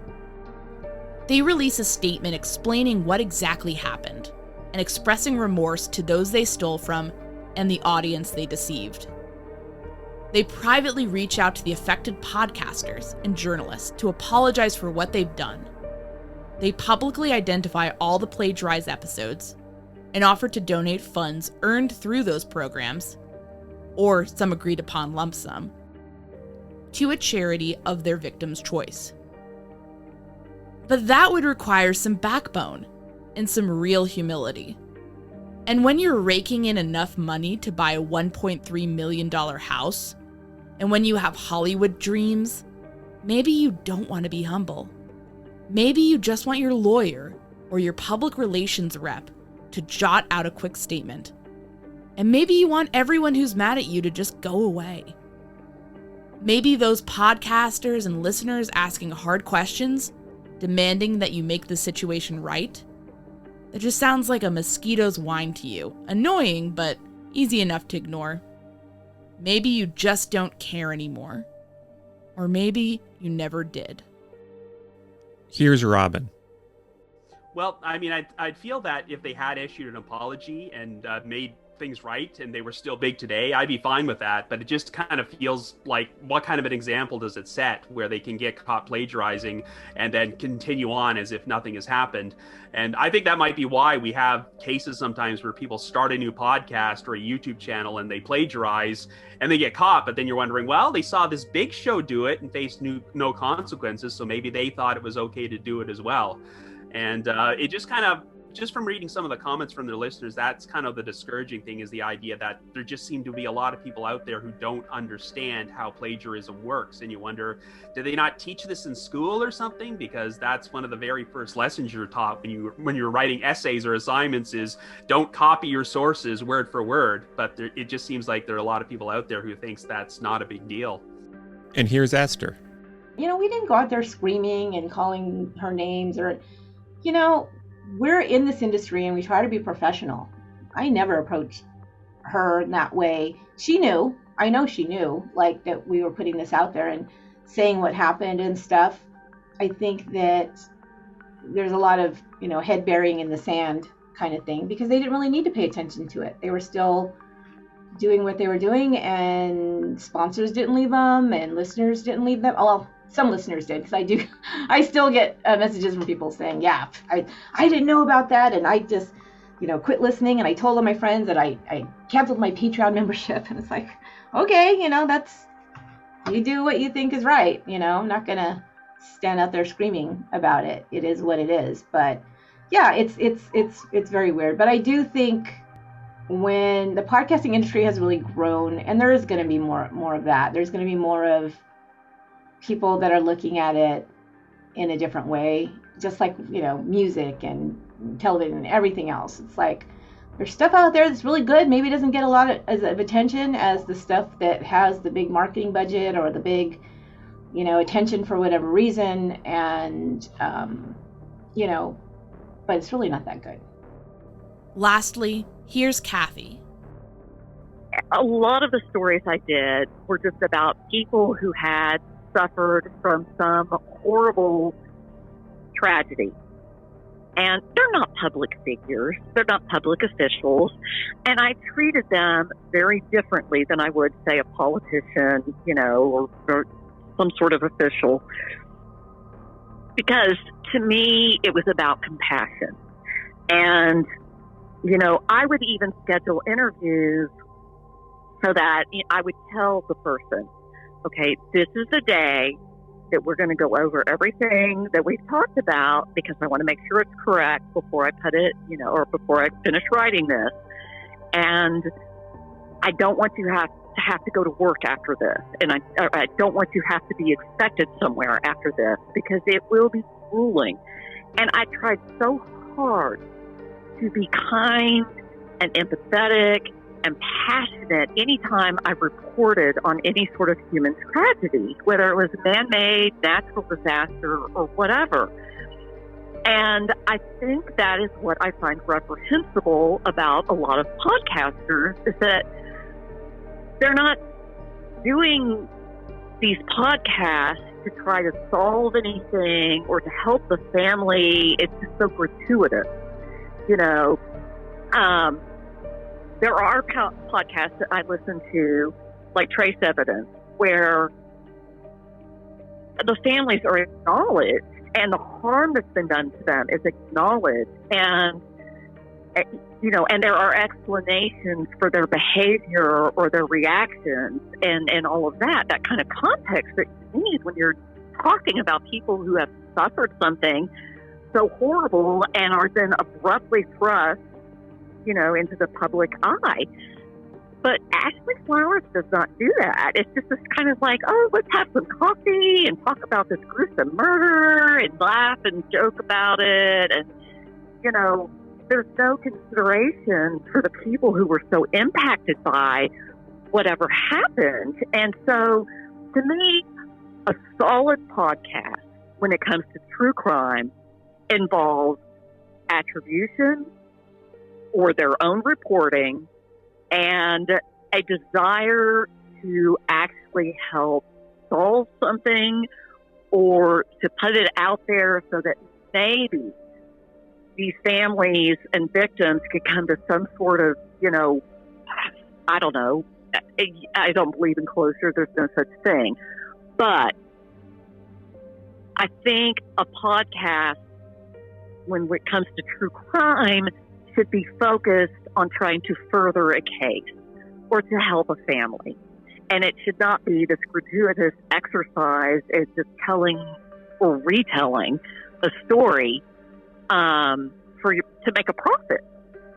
They release a statement explaining what exactly happened, and expressing remorse to those they stole from and the audience they deceived. They privately reach out to the affected podcasters and journalists to apologize for what they've done. They publicly identify all the plagiarized episodes and offer to donate funds earned through those programs, or some agreed upon lump sum, to a charity of their victim's choice. But that would require some backbone and some real humility. And when you're raking in enough money to buy a $1.3 million house, and when you have Hollywood dreams, maybe you don't want to be humble. Maybe you just want your lawyer or your public relations rep to jot out a quick statement. And maybe you want everyone who's mad at you to just go away. Maybe those podcasters and listeners asking hard questions, demanding that you make the situation right, it just sounds like a mosquito's whine to you. Annoying, but easy enough to ignore. Maybe you just don't care anymore. Or maybe you never did. Here's Robin. Well, I mean, I'd feel that if they had issued an apology and made things right and they were still big today, I'd be fine with that. But it just kind of feels like, what kind of an example does it set where they can get caught plagiarizing and then continue on as if nothing has happened? And I think that might be why we have cases sometimes where people start a new podcast or a YouTube channel and they plagiarize and they get caught. But then you're wondering, well, they saw this big show do it and faced no consequences, so maybe they thought it was okay to do it as well. And it just kind of, just from reading some of the comments from their listeners, that's kind of the discouraging thing, is the idea that there just seem to be a lot of people out there who don't understand how plagiarism works. And you wonder, do they not teach this in school or something? Because that's one of the very first lessons you're taught when you're writing essays or assignments, is don't copy your sources word for word. But it just seems like there are a lot of people out there who thinks that's not a big deal. And here's Esther. We didn't go out there screaming and calling her names or, we're in this industry and we try to be professional. I never approached her in that way. She knew, I know she knew, like, that we were putting this out there and saying what happened and stuff. I think that there's a lot of, head burying in the sand kind of thing, because they didn't really need to pay attention to it. They were still doing what they were doing, and sponsors didn't leave them and listeners didn't leave them. Well, some listeners did, because I still get messages from people saying, yeah, I didn't know about that, and I just, quit listening, and I told all my friends that I canceled my Patreon membership, and it's like, okay, that's, you do what you think is right, I'm not gonna stand out there screaming about it. It is what it is. But yeah, it's very weird. But I do think when the podcasting industry has really grown, and there is going to be more of that, there's going to be more of people that are looking at it in a different way, just like, music and television and everything else. It's like, there's stuff out there that's really good. Maybe it doesn't get a lot of attention as the stuff that has the big marketing budget or the big, attention for whatever reason. And, but it's really not that good. Lastly, here's Kathy. A lot of the stories I did were just about people who had suffered from some horrible tragedy. And they're not public figures. They're not public officials. And I treated them very differently than I would, say, a politician, or some sort of official. Because to me, it was about compassion. And, I would even schedule interviews so that I would tell the person, okay, this is the day that we're going to go over everything that we've talked about, because I want to make sure it's correct before I put it, or before I finish writing this. And I don't want you to have to go to work after this. And I don't want you to have to be expected somewhere after this, because it will be grueling. And I tried so hard to be kind and empathetic and passionate anytime I reported on any sort of human tragedy, whether it was man-made, natural disaster, or whatever. And I think that is what I find reprehensible about a lot of podcasters, is that they're not doing these podcasts to try to solve anything or to help the family. It's just so gratuitous, There are podcasts that I listen to, like Trace Evidence, where the families are acknowledged and the harm that's been done to them is acknowledged. And, and there are explanations for their behavior or their reactions and all of that kind of context that you need when you're talking about people who have suffered something so horrible and are then abruptly thrust into the public eye. But Ashley Flowers does not do that. It's just this kind of like, oh, let's have some coffee and talk about this gruesome murder and laugh and joke about it. And, there's no consideration for the people who were so impacted by whatever happened. And so, to me, a solid podcast when it comes to true crime involves attribution or their own reporting and a desire to actually help solve something or to put it out there so that maybe these families and victims could come to some sort of, I don't know. I don't believe in closure. There's no such thing. But I think a podcast, when it comes to true crime, should be focused on trying to further a case or to help a family. And it should not be this gratuitous exercise as just telling or retelling a story to make a profit.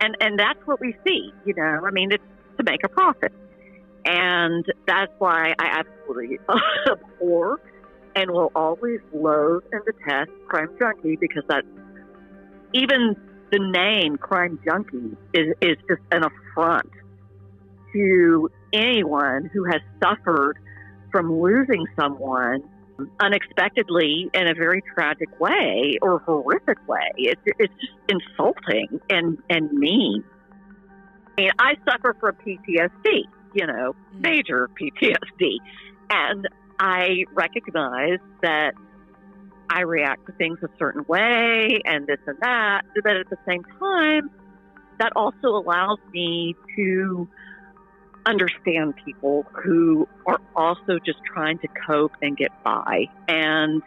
And that's what we see, it's to make a profit. And that's why I absolutely abhor and will always loathe and detest Crime Junkie, because that's, even the name Crime Junkie is just an affront to anyone who has suffered from losing someone unexpectedly in a very tragic way or horrific way. It's just insulting and mean. I mean, I suffer from PTSD, major PTSD. And I recognize that I react to things a certain way and this and that, but at the same time, that also allows me to understand people who are also just trying to cope and get by. And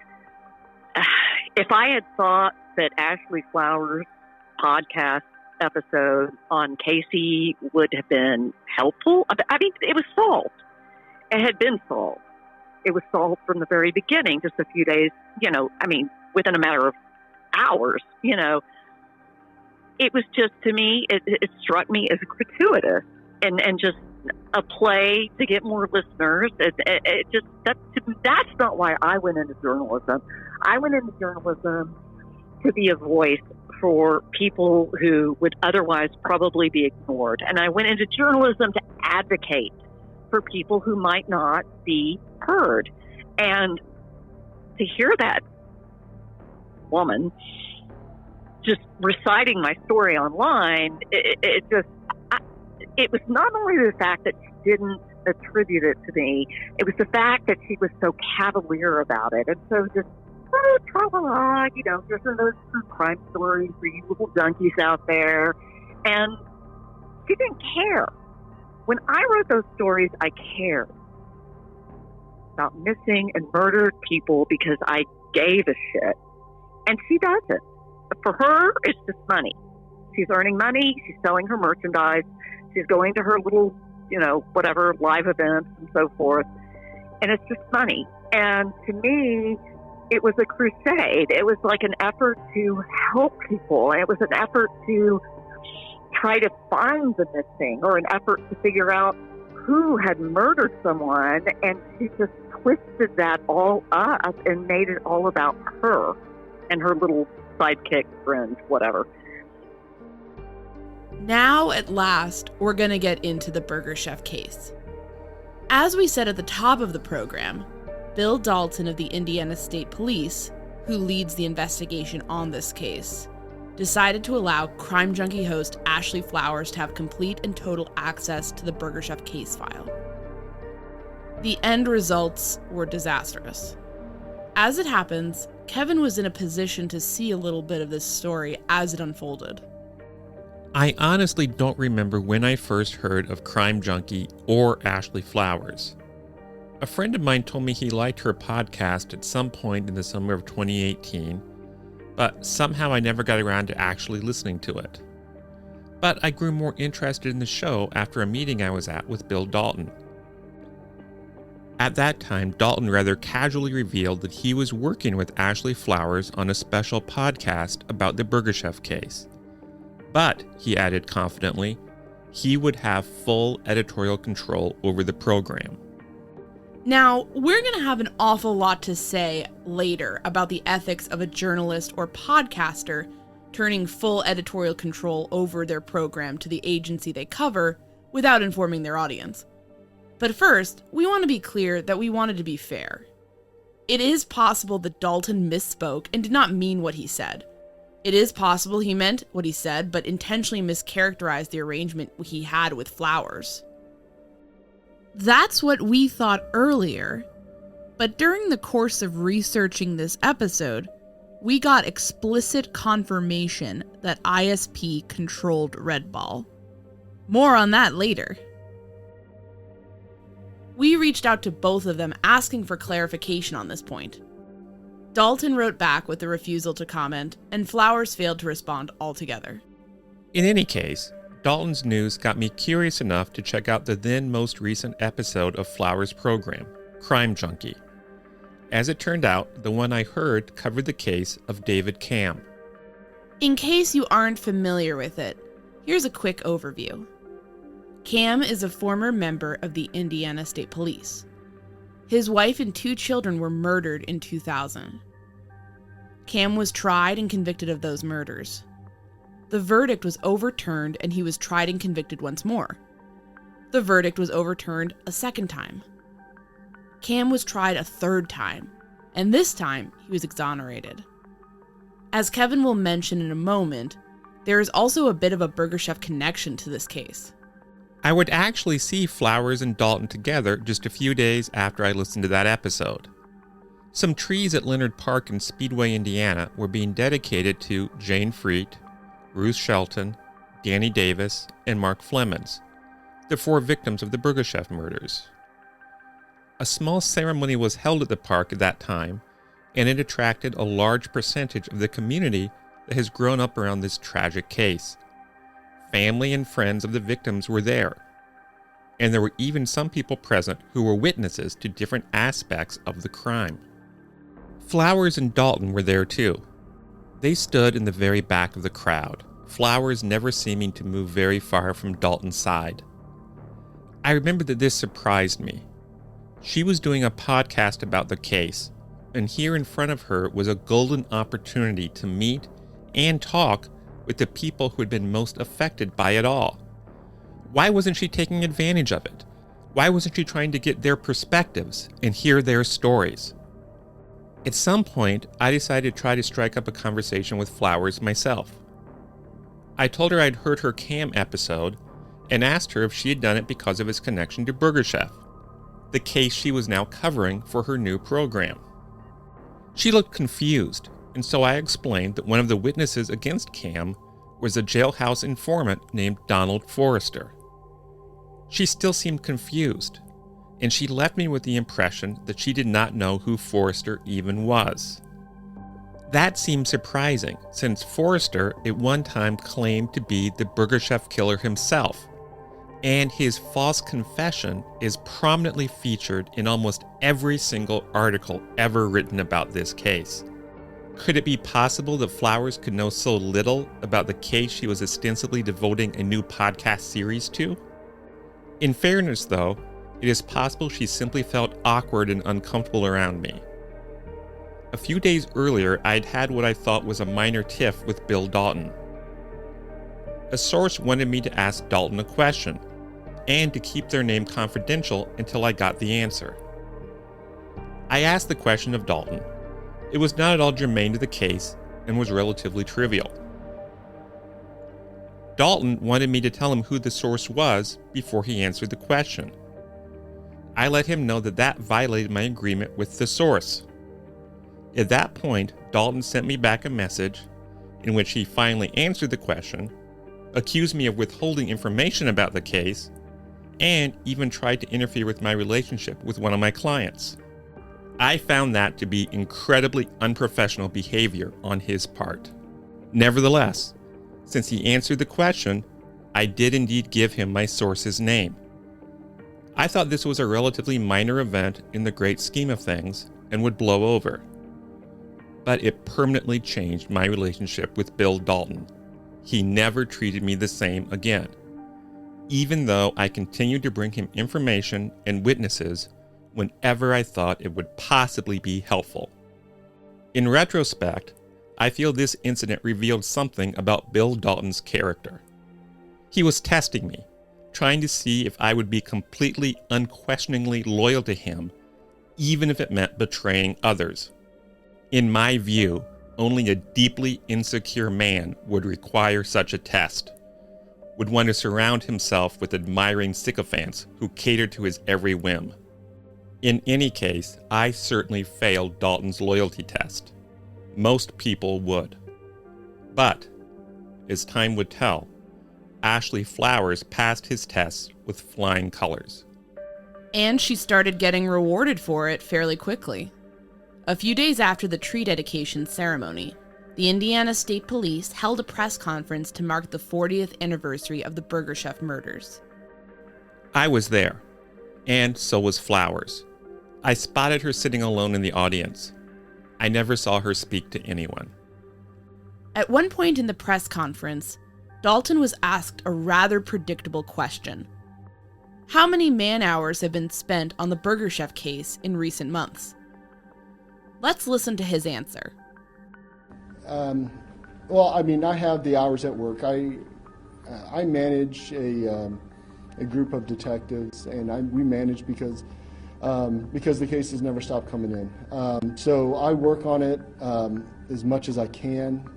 if I had thought that Ashley Flowers' podcast episode on Casey would have been helpful, I mean, it was solved. It had been solved. It was solved from the very beginning, just a few days, within a matter of hours, It was just, to me, it struck me as gratuitous and just a play to get more listeners. That's not why I went into journalism. I went into journalism to be a voice for people who would otherwise probably be ignored. And I went into journalism to advocate for people who might not be heard. And to hear that woman just reciting my story online, it was not only the fact that she didn't attribute it to me, it was the fact that she was so cavalier about it. And so just, tra-la-la, just in those true crime stories for you little junkies out there. And she didn't care. When I wrote those stories, I cared about missing and murdered people because I gave a shit. And she doesn't. For her, it's just money. She's earning money. She's selling her merchandise. She's going to her little, whatever, live events and so forth. And it's just money. And to me, it was a crusade. It was like an effort to help people. It was an effort to try to find the missing, or an effort to figure out who had murdered someone. And she just twisted that all up and made it all about her and her little sidekick friends, whatever. Now, at last, we're going to get into the Burger Chef case. As we said at the top of the program, Bill Dalton of the Indiana State Police, who leads the investigation on this case, decided to allow Crime Junkie host Ashley Flowers to have complete and total access to the Burger Chef case file. The end results were disastrous. As it happens, Kevin was in a position to see a little bit of this story as it unfolded. I honestly don't remember when I first heard of Crime Junkie or Ashley Flowers. A friend of mine told me he liked her podcast at some point in the summer of 2018, but somehow I never got around to actually listening to it. But I grew more interested in the show after a meeting I was at with Bill Dalton. At that time, Dalton rather casually revealed that he was working with Ashley Flowers on a special podcast about the Burger Chef case. But, he added confidently, he would have full editorial control over the program. Now, we're going to have an awful lot to say later about the ethics of a journalist or podcaster turning full editorial control over their program to the agency they cover without informing their audience. But first, we want to be clear that we wanted to be fair. It is possible that Dalton misspoke and did not mean what he said. It is possible he meant what he said, but intentionally mischaracterized the arrangement he had with Flowers. That's what we thought earlier, but during the course of researching this episode, we got explicit confirmation that ISP controlled Redball. More on that later. We reached out to both of them asking for clarification on this point. Dalton wrote back with a refusal to comment, and Flowers failed to respond altogether. In any case, Dalton's news got me curious enough to check out the then most recent episode of Flowers' program, Crime Junkie. As it turned out, the one I heard covered the case of David Cam. In case you aren't familiar with it, here's a quick overview. Cam is a former member of the Indiana State Police. His wife and 2 children were murdered in 2000. Cam was tried and convicted of those murders. The verdict was overturned and he was tried and convicted once more. The verdict was overturned a second time. Cam was tried a third time, and this time he was exonerated. As Kevin will mention in a moment, there is also a bit of a Burger Chef connection to this case. I would actually see Flowers and Dalton together just a few days after I listened to that episode. Some trees at Leonard Park in Speedway, Indiana were being dedicated to Jane Freet, Ruth Shelton, Danny Davis, and Mark Flemons, the 4 victims of the Burger Chef murders. A small ceremony was held at the park at that time, and it attracted a large percentage of the community that has grown up around this tragic case. Family and friends of the victims were there, and there were even some people present who were witnesses to different aspects of the crime. Flowers and Dalton were there too. They stood in the very back of the crowd, Flowers never seeming to move very far from Dalton's side. I remember that this surprised me. She was doing a podcast about the case, and here in front of her was a golden opportunity to meet and talk with the people who had been most affected by it all. Why wasn't she taking advantage of it? Why wasn't she trying to get their perspectives and hear their stories? At some point, I decided to try to strike up a conversation with Flowers myself. I told her I'd heard her Cam episode and asked her if she had done it because of its connection to Burger Chef, the case she was now covering for her new program. She looked confused, and so I explained that one of the witnesses against Cam was a jailhouse informant named Donald Forrester. She still seemed confused, and she left me with the impression that she did not know who Forrester even was. That seemed surprising, since Forrester at one time claimed to be the Burger Chef killer himself, and his false confession is prominently featured in almost every single article ever written about this case. Could it be possible that Flowers could know so little about the case she was ostensibly devoting a new podcast series to? In fairness, though, it is possible she simply felt awkward and uncomfortable around me. A few days earlier, I'd had what I thought was a minor tiff with Bill Dalton. A source wanted me to ask Dalton a question, and to keep their name confidential until I got the answer. I asked the question of Dalton. It was not at all germane to the case and was relatively trivial. Dalton wanted me to tell him who the source was before he answered the question. I let him know that that violated my agreement with the source. At that point, Dalton sent me back a message in which he finally answered the question, accused me of withholding information about the case, and even tried to interfere with my relationship with one of my clients. I found that to be incredibly unprofessional behavior on his part. Nevertheless, since he answered the question, I did indeed give him my source's name. I thought this was a relatively minor event in the great scheme of things and would blow over. But it permanently changed my relationship with Bill Dalton. he never treated me the same again, even though I continued to bring him information and witnesses whenever I thought it would possibly be helpful. In retrospect, I feel this incident revealed something about Bill Dalton's character. He was testing me, trying to see if I would be completely, unquestioningly loyal to him, even if it meant betraying others. In my view, only a deeply insecure man would require such a test, would want to surround himself with admiring sycophants who catered to his every whim. In any case, I certainly failed Dalton's loyalty test. Most people would. But, as time would tell, Ashley Flowers passed his test with flying colors. And she started getting rewarded for it fairly quickly. A few days after the tree dedication ceremony, the Indiana State Police held a press conference to mark the 40th anniversary of the Burger Chef murders. I was there, and so was Flowers. I spotted her sitting alone in the audience. I never saw her speak to anyone. At one point in the press conference, Dalton was asked a rather predictable question. How many man-hours have been spent on the Burger Chef case in recent months? Let's listen to his answer. Well, I mean, I have the hours at work. I manage a group of detectives, and we manage because the cases never stop coming in. So I work on it as much as I can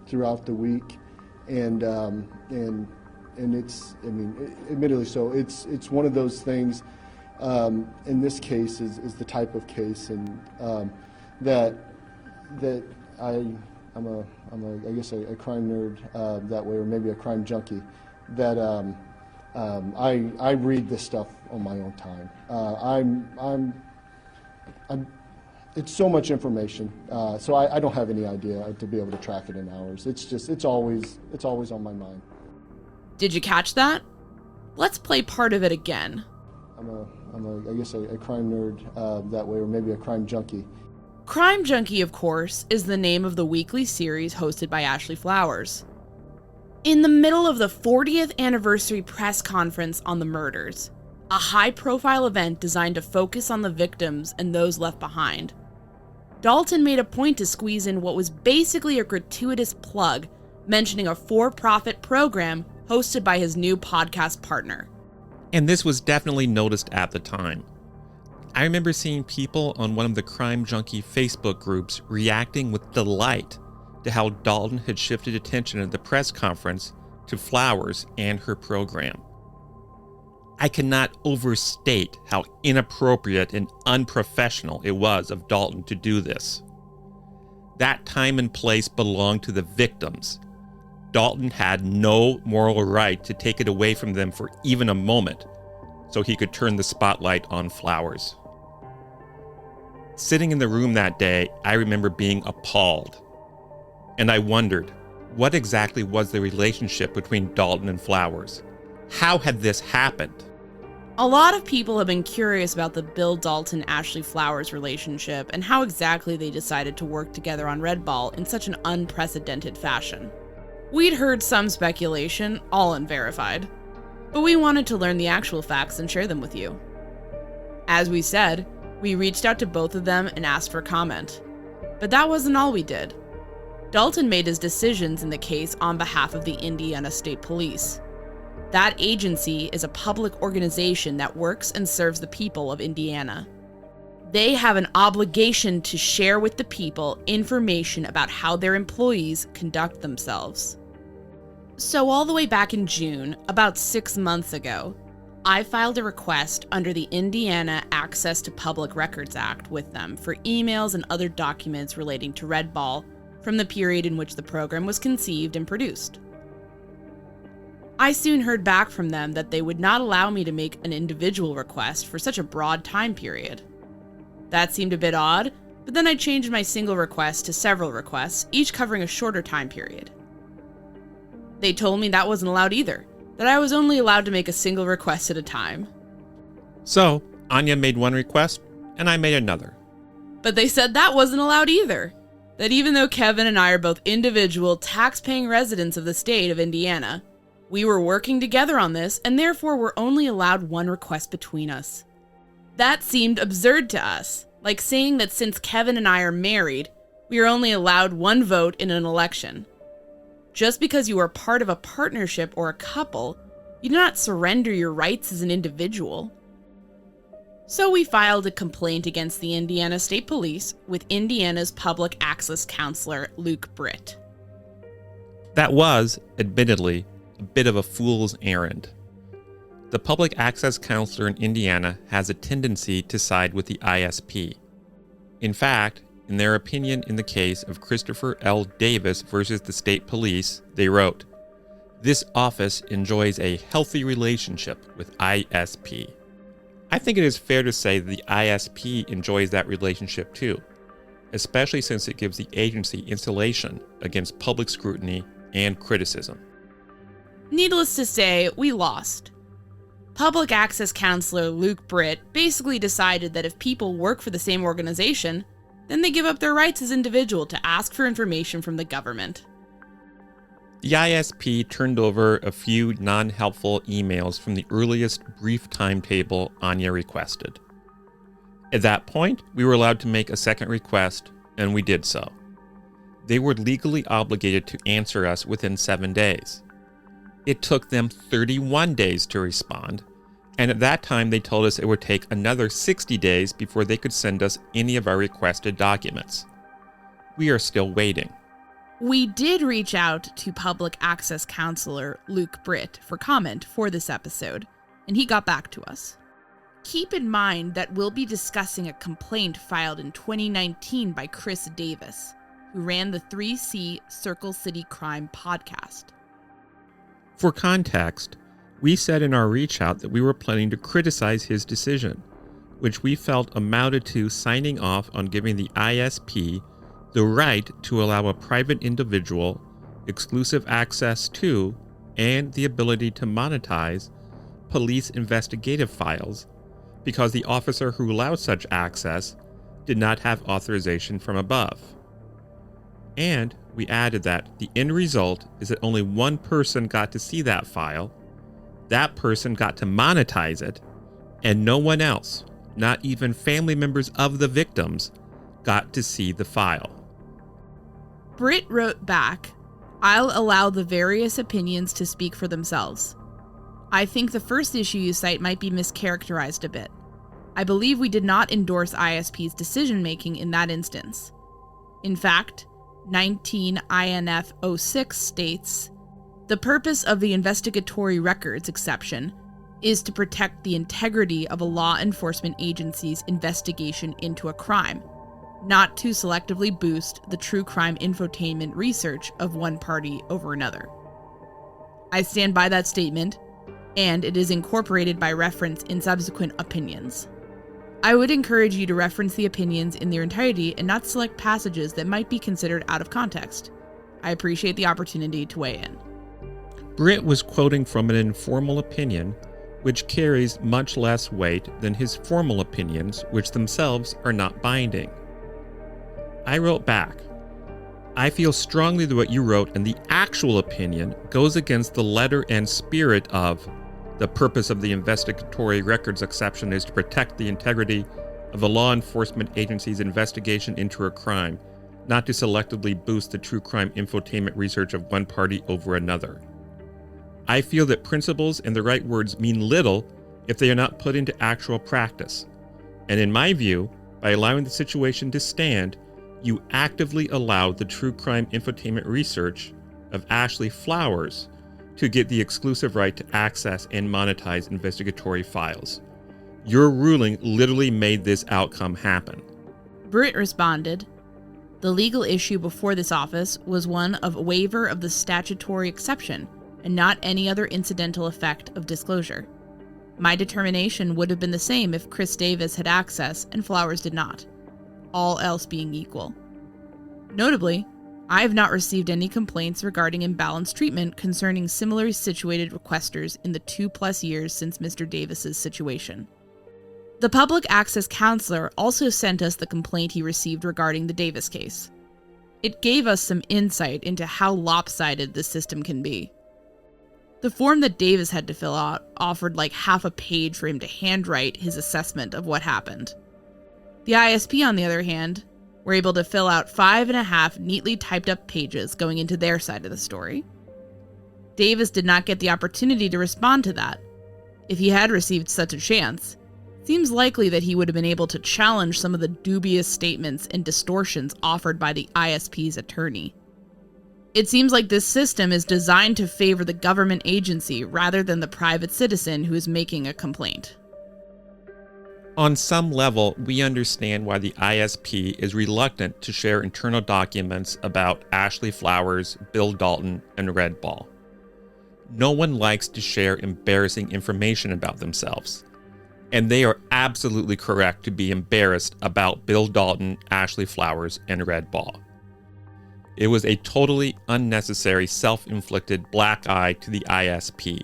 throughout the week, and it's, I mean, admittedly so. It's one of those things. In this case is the type of case, and that I'm a I guess a crime nerd that way, or maybe a crime junkie. That I read this stuff on my own time. It's so much information, so I don't have any idea to be able to track it in hours. It's always on my mind. Did you catch that? Let's play part of it again. I guess a crime nerd that way, or maybe a crime junkie. Crime Junkie, of course, is the name of the weekly series hosted by Ashley Flowers. In the middle of the 40th anniversary press conference on the murders, a high-profile event designed to focus on the victims and those left behind, Dalton made a point to squeeze in what was basically a gratuitous plug, mentioning a for-profit program hosted by his new podcast partner. And this was definitely noticed at the time. I remember seeing people on one of the Crime Junkie Facebook groups reacting with delight to how Dalton had shifted attention at the press conference to Flowers and her program. I cannot overstate how inappropriate and unprofessional it was of Dalton to do this. That time and place belonged to the victims. Dalton had no moral right to take it away from them for even a moment, so he could turn the spotlight on Flowers. Sitting in the room that day, I remember being appalled. And I wondered, what exactly was the relationship between Dalton and Flowers? How had this happened? A lot of people have been curious about the Bill Dalton-Ashley Flowers relationship and how exactly they decided to work together on Red Ball in such an unprecedented fashion. We'd heard some speculation, all unverified, but we wanted to learn the actual facts and share them with you. As we said, we reached out to both of them and asked for comment. But that wasn't all we did. Dalton made his decisions in the case on behalf of the Indiana State Police. That agency is a public organization that works and serves the people of Indiana. They have an obligation to share with the people information about how their employees conduct themselves. So all the way back in June, about 6 months ago, I filed a request under the Indiana Access to Public Records Act with them for emails and other documents relating to Red Ball from the period in which the program was conceived and produced. I soon heard back from them that they would not allow me to make an individual request for such a broad time period. That seemed a bit odd, but then I changed my single request to several requests, each covering a shorter time period. They told me that wasn't allowed either, that I was only allowed to make a single request at a time. So, Anya made one request, and I made another. But they said that wasn't allowed either. that even though Kevin and I are both individual, tax-paying residents of the state of Indiana, we were working together on this and therefore were only allowed one request between us. That seemed absurd to us, like saying that since Kevin and I are married, we are only allowed one vote in an election. Just because you are part of a partnership or a couple, you do not surrender your rights as an individual. So we filed a complaint against the Indiana State Police with Indiana's public access counselor, Luke Britt. That was, admittedly, a bit of a fool's errand. The public access counselor in Indiana has a tendency to side with the ISP. In fact, in their opinion in the case of Christopher L. Davis versus the state police, they wrote, "This office enjoys a healthy relationship with ISP." I think it is fair to say that the ISP enjoys that relationship too, especially since it gives the agency insulation against public scrutiny and criticism. Needless to say, we lost. Public access counselor Luke Britt basically decided that if people work for the same organization, then they give up their rights as individuals to ask for information from the government. The ISP turned over a few non-helpful emails from the earliest brief timetable Anya requested. At that point, we were allowed to make a second request, and we did so. They were legally obligated to answer us within 7 days. It took them 31 days to respond, and at that time they told us it would take another 60 days before they could send us any of our requested documents. We are still waiting. We did reach out to public access counselor Luke Britt for comment for this episode, and he got back to us. Keep in mind that we'll be discussing a complaint filed in 2019 by Chris Davis, who ran the 3C Circle City Crime podcast. For context, we said in our reach out that we were planning to criticize his decision, which we felt amounted to signing off on giving the ISP the right to allow a private individual exclusive access to and the ability to monetize police investigative files because the officer who allowed such access did not have authorization from above. And we added that the end result is that only one person got to see that file, that person got to monetize it, and no one else, not even family members of the victims, got to see the file. Britt wrote back, "I'll allow the various opinions to speak for themselves. I think the first issue you cite might be mischaracterized a bit. I believe we did not endorse ISP's decision-making in that instance. In fact, 19 INF 06 states, the purpose of the investigatory records exception is to protect the integrity of a law enforcement agency's investigation into a crime, not to selectively boost the true crime infotainment research of one party over another. I stand by that statement, and it is incorporated by reference in subsequent opinions. I would encourage you to reference the opinions in their entirety and not select passages that might be considered out of context. I appreciate the opportunity to weigh in." Britt was quoting from an informal opinion, which carries much less weight than his formal opinions, which themselves are not binding. I wrote back, "I feel strongly that what you wrote in the actual opinion goes against the letter and spirit of the purpose of the investigatory records exception is to protect the integrity of a law enforcement agency's investigation into a crime, not to selectively boost the true crime infotainment research of one party over another. I feel that principles and the right words mean little if they are not put into actual practice. And in my view, by allowing the situation to stand, you actively allowed the true crime infotainment research of Ashley Flowers to get the exclusive right to access and monetize investigatory files. Your ruling literally made this outcome happen." Britt responded, "The legal issue before this office was one of waiver of the statutory exception and not any other incidental effect of disclosure. My determination would have been the same if Chris Davis had access and Flowers did not, all else being equal. Notably, I have not received any complaints regarding imbalanced treatment concerning similarly situated requesters in the 2+ years since Mr. Davis's situation." The public access counselor also sent us the complaint he received regarding the Davis case. It gave us some insight into how lopsided this system can be. The form that Davis had to fill out offered like half a page for him to handwrite his assessment of what happened. The ISP, on the other hand, were able to fill out 5.5 neatly typed up pages going into their side of the story. Davis did not get the opportunity to respond to that. If he had received such a chance, it seems likely that he would have been able to challenge some of the dubious statements and distortions offered by the ISP's attorney. It seems like this system is designed to favor the government agency rather than the private citizen who is making a complaint. On some level, we understand why the ISP is reluctant to share internal documents about Ashley Flowers, Bill Dalton, and Red Ball. No one likes to share embarrassing information about themselves, and they are absolutely correct to be embarrassed about Bill Dalton, Ashley Flowers, and Red Ball. It was a totally unnecessary self-inflicted black eye to the ISP.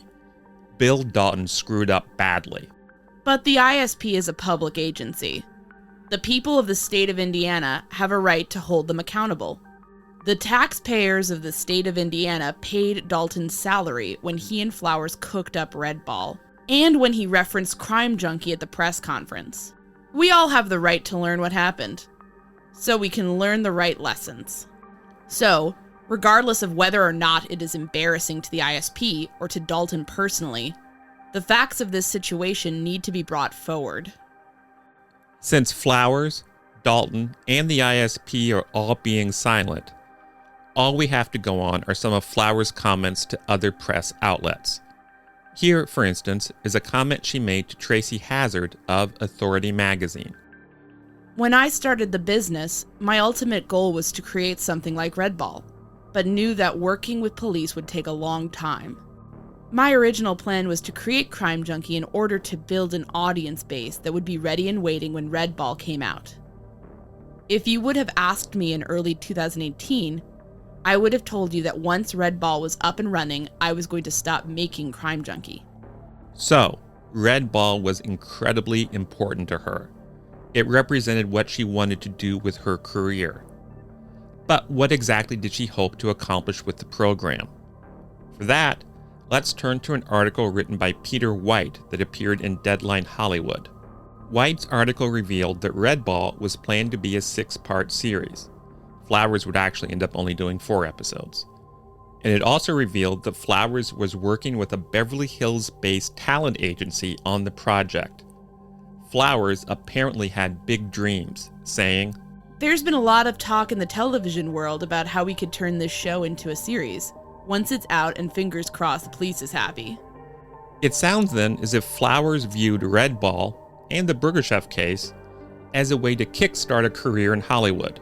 Bill Dalton screwed up badly. But the ISP is a public agency. The people of the state of Indiana have a right to hold them accountable. The taxpayers of the state of Indiana paid Dalton's salary when he and Flowers cooked up Red Ball, and when he referenced Crime Junkie at the press conference. We all have the right to learn what happened, so we can learn the right lessons. So, regardless of whether or not it is embarrassing to the ISP or to Dalton personally, the facts of this situation need to be brought forward. Since Flowers, Dalton, and the ISP are all being silent, all we have to go on are some of Flowers' comments to other press outlets. Here, for instance, is a comment she made to Tracy Hazard of Authority magazine. When I started the business, my ultimate goal was to create something like Red Ball, but knew that working with police would take a long time. My original plan was to create Crime Junkie in order to build an audience base that would be ready and waiting when Red Ball came out. If you would have asked me in early 2018, I would have told you that once Red Ball was up and running, I was going to stop making Crime Junkie. So, Red Ball was incredibly important to her. It represented what she wanted to do with her career. But what exactly did she hope to accomplish with the program? For that, let's turn to an article written by Peter White that appeared in Deadline Hollywood. White's article revealed that Red Ball was planned to be a 6-part series. Flowers would actually end up only doing 4 episodes. And it also revealed that Flowers was working with a Beverly Hills-based talent agency on the project. Flowers apparently had big dreams, saying, "There's been a lot of talk in the television world about how we could turn this show into a series. Once it's out and fingers crossed the police is happy." It sounds then as if Flowers viewed Red Ball and the Burger Chef case as a way to kickstart a career in Hollywood.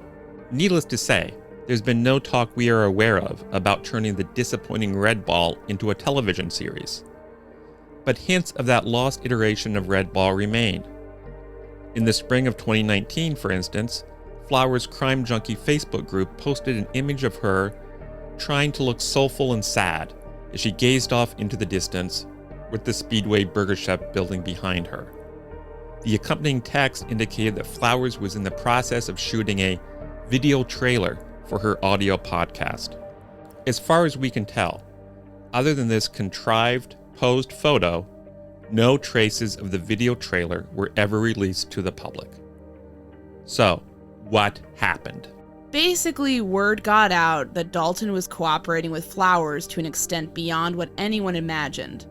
Needless to say, there's been no talk we are aware of about turning the disappointing Red Ball into a television series. But hints of that lost iteration of Red Ball remain. In the spring of 2019, for instance, Flowers' Crime Junkie Facebook group posted an image of her trying to look soulful and sad as she gazed off into the distance with the Speedway Burger Chef building behind her. The accompanying text indicated that Flowers was in the process of shooting a video trailer for her audio podcast. As far as we can tell, other than this contrived, posed photo, no traces of the video trailer were ever released to the public. So, what happened? Basically, word got out that Dalton was cooperating with Flowers to an extent beyond what anyone imagined.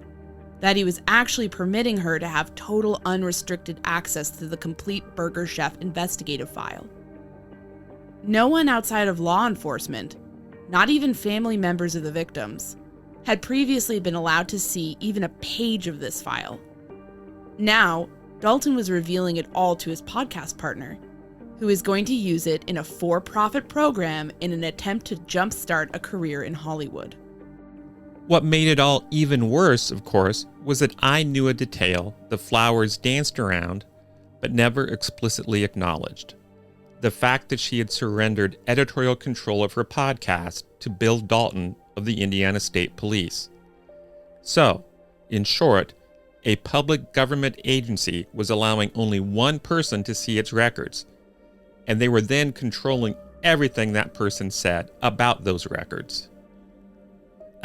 That he was actually permitting her to have total unrestricted access to the complete Burger Chef investigative file. No one outside of law enforcement, not even family members of the victims, had previously been allowed to see even a page of this file. Now, Dalton was revealing it all to his podcast partner, who is going to use it in a for-profit program in an attempt to jumpstart a career in Hollywood. What made it all even worse, of course, was that I knew a detail the Flowers danced around, but never explicitly acknowledged. The fact that she had surrendered editorial control of her podcast to Bill Dalton of the Indiana State Police. So, in short, a public government agency was allowing only one person to see its records, and they were then controlling everything that person said about those records.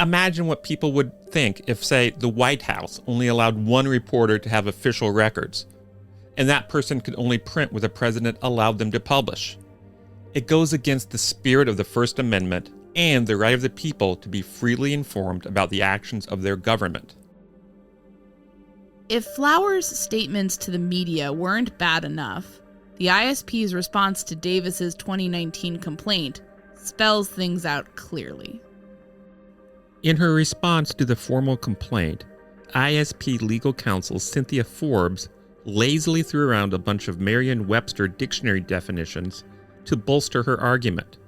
Imagine what people would think if, say, the White House only allowed one reporter to have official records, and that person could only print what the president allowed them to publish. It goes against the spirit of the First Amendment and the right of the people to be freely informed about the actions of their government. If Flowers' statements to the media weren't bad enough, the ISP's response to Davis's 2019 complaint spells things out clearly. In her response to the formal complaint, ISP legal counsel Cynthia Forbes lazily threw around a bunch of Merriam-Webster dictionary definitions to bolster her argument,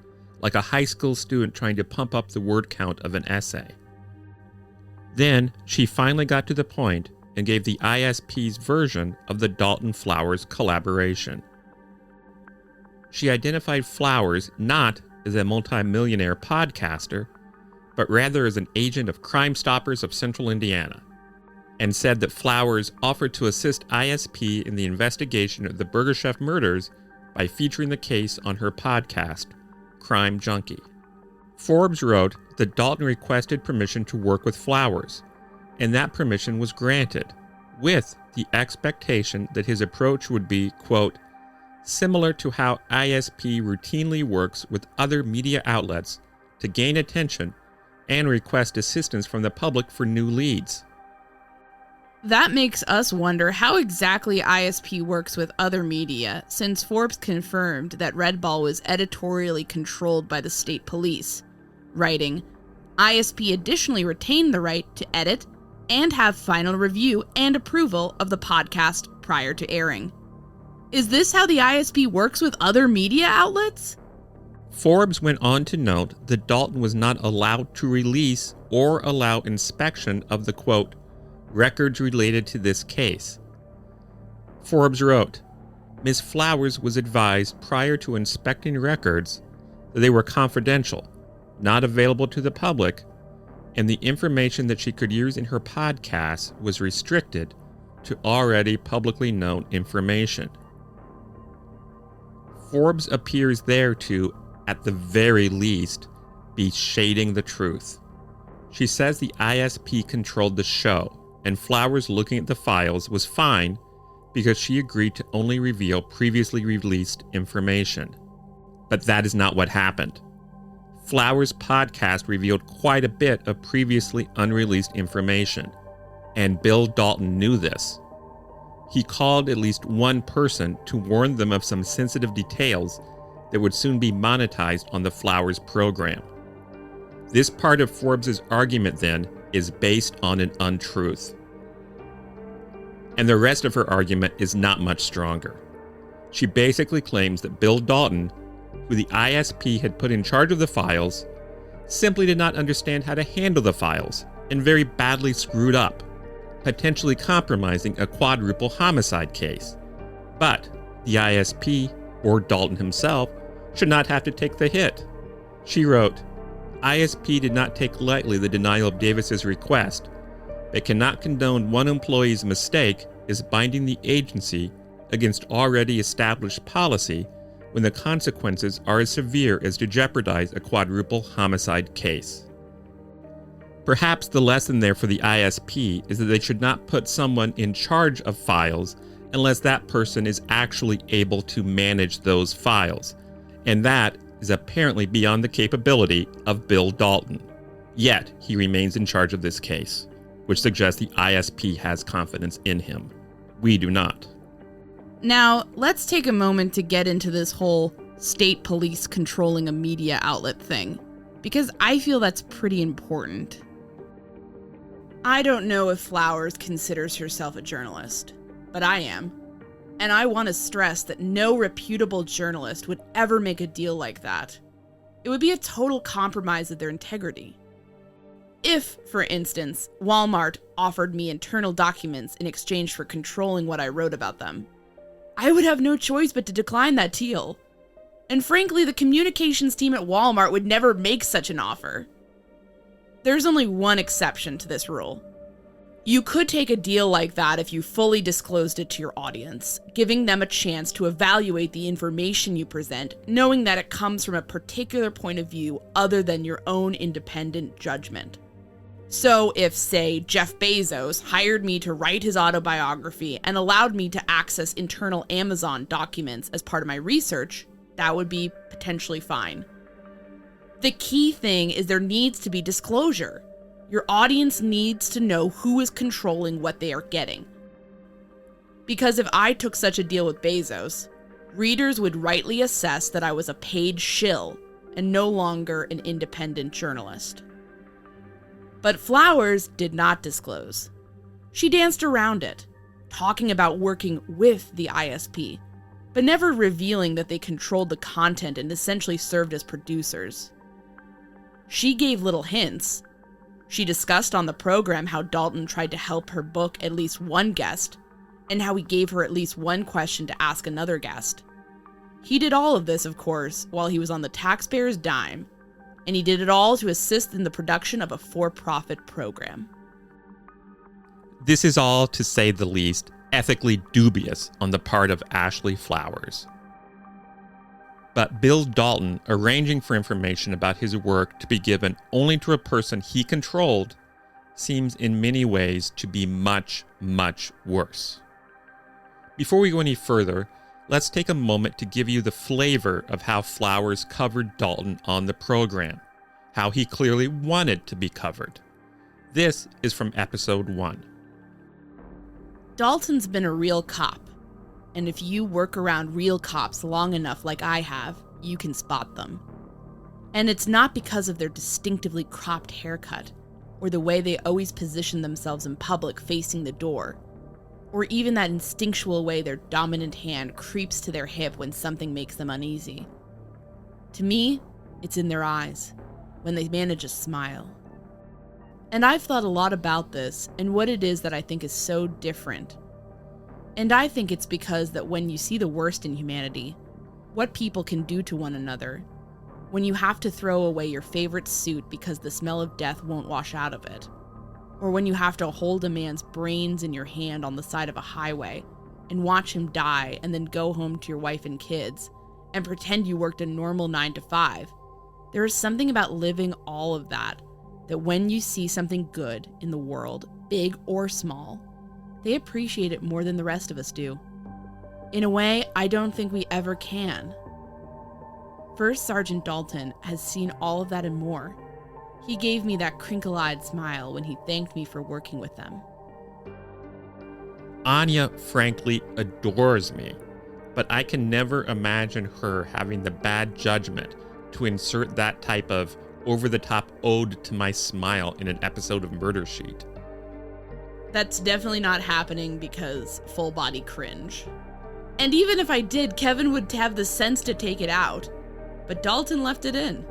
like a high school student trying to pump up the word count of an essay. Then she finally got to the point and gave the ISP's version of the Dalton-Flowers collaboration. She identified Flowers not as a multimillionaire podcaster, but rather as an agent of Crime Stoppers of Central Indiana, and said that Flowers offered to assist ISP in the investigation of the Burger Chef murders by featuring the case on her podcast, Crime Junkie. Forbes wrote that Dalton requested permission to work with Flowers, and that permission was granted, with the expectation that his approach would be, quote, similar to how ISP routinely works with other media outlets to gain attention and request assistance from the public for new leads. That makes us wonder how exactly ISP works with other media, since Forbes confirmed that Red Ball was editorially controlled by the state police, writing, ISP additionally retained the right to edit and have final review and approval of the podcast prior to airing. Is this how the ISP works with other media outlets? Forbes went on to note that Dalton was not allowed to release or allow inspection of the, quote, records related to this case. Forbes wrote, Ms. Flowers was advised prior to inspecting records that they were confidential, not available to the public, and the information that she could use in her podcast was restricted to already publicly known information. Forbes appears there to, at the very least, be shading the truth. She says the ISP controlled the show, and Flowers looking at the files was fine because she agreed to only reveal previously released information. But that is not what happened. Flowers' podcast revealed quite a bit of previously unreleased information, and Bill Dalton knew this. He called at least one person to warn them of some sensitive details that would soon be monetized on the Flowers program. This part of Forbes' argument, then, is based on an untruth. And the rest of her argument is not much stronger. She basically claims that Bill Dalton, who the ISP had put in charge of the files, simply did not understand how to handle the files and very badly screwed up, potentially compromising a quadruple homicide case. But the ISP, or Dalton himself, should not have to take the hit. She wrote, ISP did not take lightly the denial of Davis's request, but cannot condone one employee's mistake as binding the agency against already established policy when the consequences are as severe as to jeopardize a quadruple homicide case. Perhaps the lesson there for the ISP is that they should not put someone in charge of files unless that person is actually able to manage those files, and that is apparently beyond the capability of Bill Dalton. Yet, he remains in charge of this case, which suggests the ISP has confidence in him. We do not. Now, let's take a moment to get into this whole state police controlling a media outlet thing, because I feel that's pretty important. I don't know if Flowers considers herself a journalist, but I am. And I want to stress that no reputable journalist would ever make a deal like that. It would be a total compromise of their integrity. If, for instance, Walmart offered me internal documents in exchange for controlling what I wrote about them, I would have no choice but to decline that deal. And frankly, the communications team at Walmart would never make such an offer. There's only one exception to this rule. You could take a deal like that if you fully disclosed it to your audience, giving them a chance to evaluate the information you present, knowing that it comes from a particular point of view other than your own independent judgment. So if, say, Jeff Bezos hired me to write his autobiography and allowed me to access internal Amazon documents as part of my research, that would be potentially fine. The key thing is there needs to be disclosure. Your audience needs to know who is controlling what they are getting. Because if I took such a deal with Bezos, readers would rightly assess that I was a paid shill and no longer an independent journalist. But Flowers did not disclose. She danced around it, talking about working with the ISP, but never revealing that they controlled the content and essentially served as producers. She gave little hints. She discussed on the program how Dalton tried to help her book at least one guest, and how he gave her at least one question to ask another guest. He did all of this, of course, while he was on the taxpayer's dime, and he did it all to assist in the production of a for-profit program. This is all, to say the least, ethically dubious on the part of Ashley Flowers. But Bill Dalton arranging for information about his work to be given only to a person he controlled seems in many ways to be much, much worse. Before we go any further, let's take a moment to give you the flavor of how Flowers covered Dalton on the program, how he clearly wanted to be covered. This is from episode 1. Dalton's been a real cop, and if you work around real cops long enough like I have, you can spot them. And it's not because of their distinctively cropped haircut, or the way they always position themselves in public facing the door, or even that instinctual way their dominant hand creeps to their hip when something makes them uneasy. To me, it's in their eyes, when they manage a smile. And I've thought a lot about this and what it is that I think is so different. And I think it's because that when you see the worst in humanity, what people can do to one another, when you have to throw away your favorite suit because the smell of death won't wash out of it, or when you have to hold a man's brains in your hand on the side of a highway and watch him die and then go home to your wife and kids and pretend you worked a normal 9 to 5, there is something about living all of that when you see something good in the world, big or small, they appreciate it more than the rest of us do. In a way, I don't think we ever can. First Sergeant Dalton has seen all of that and more. He gave me that crinkle-eyed smile when he thanked me for working with them. Anya frankly adores me, but I can never imagine her having the bad judgment to insert that type of over-the-top ode to my smile in an episode of Murder Sheet. That's definitely not happening because full-body cringe. And even if I did, Kevin would have the sense to take it out. But Dalton left it in.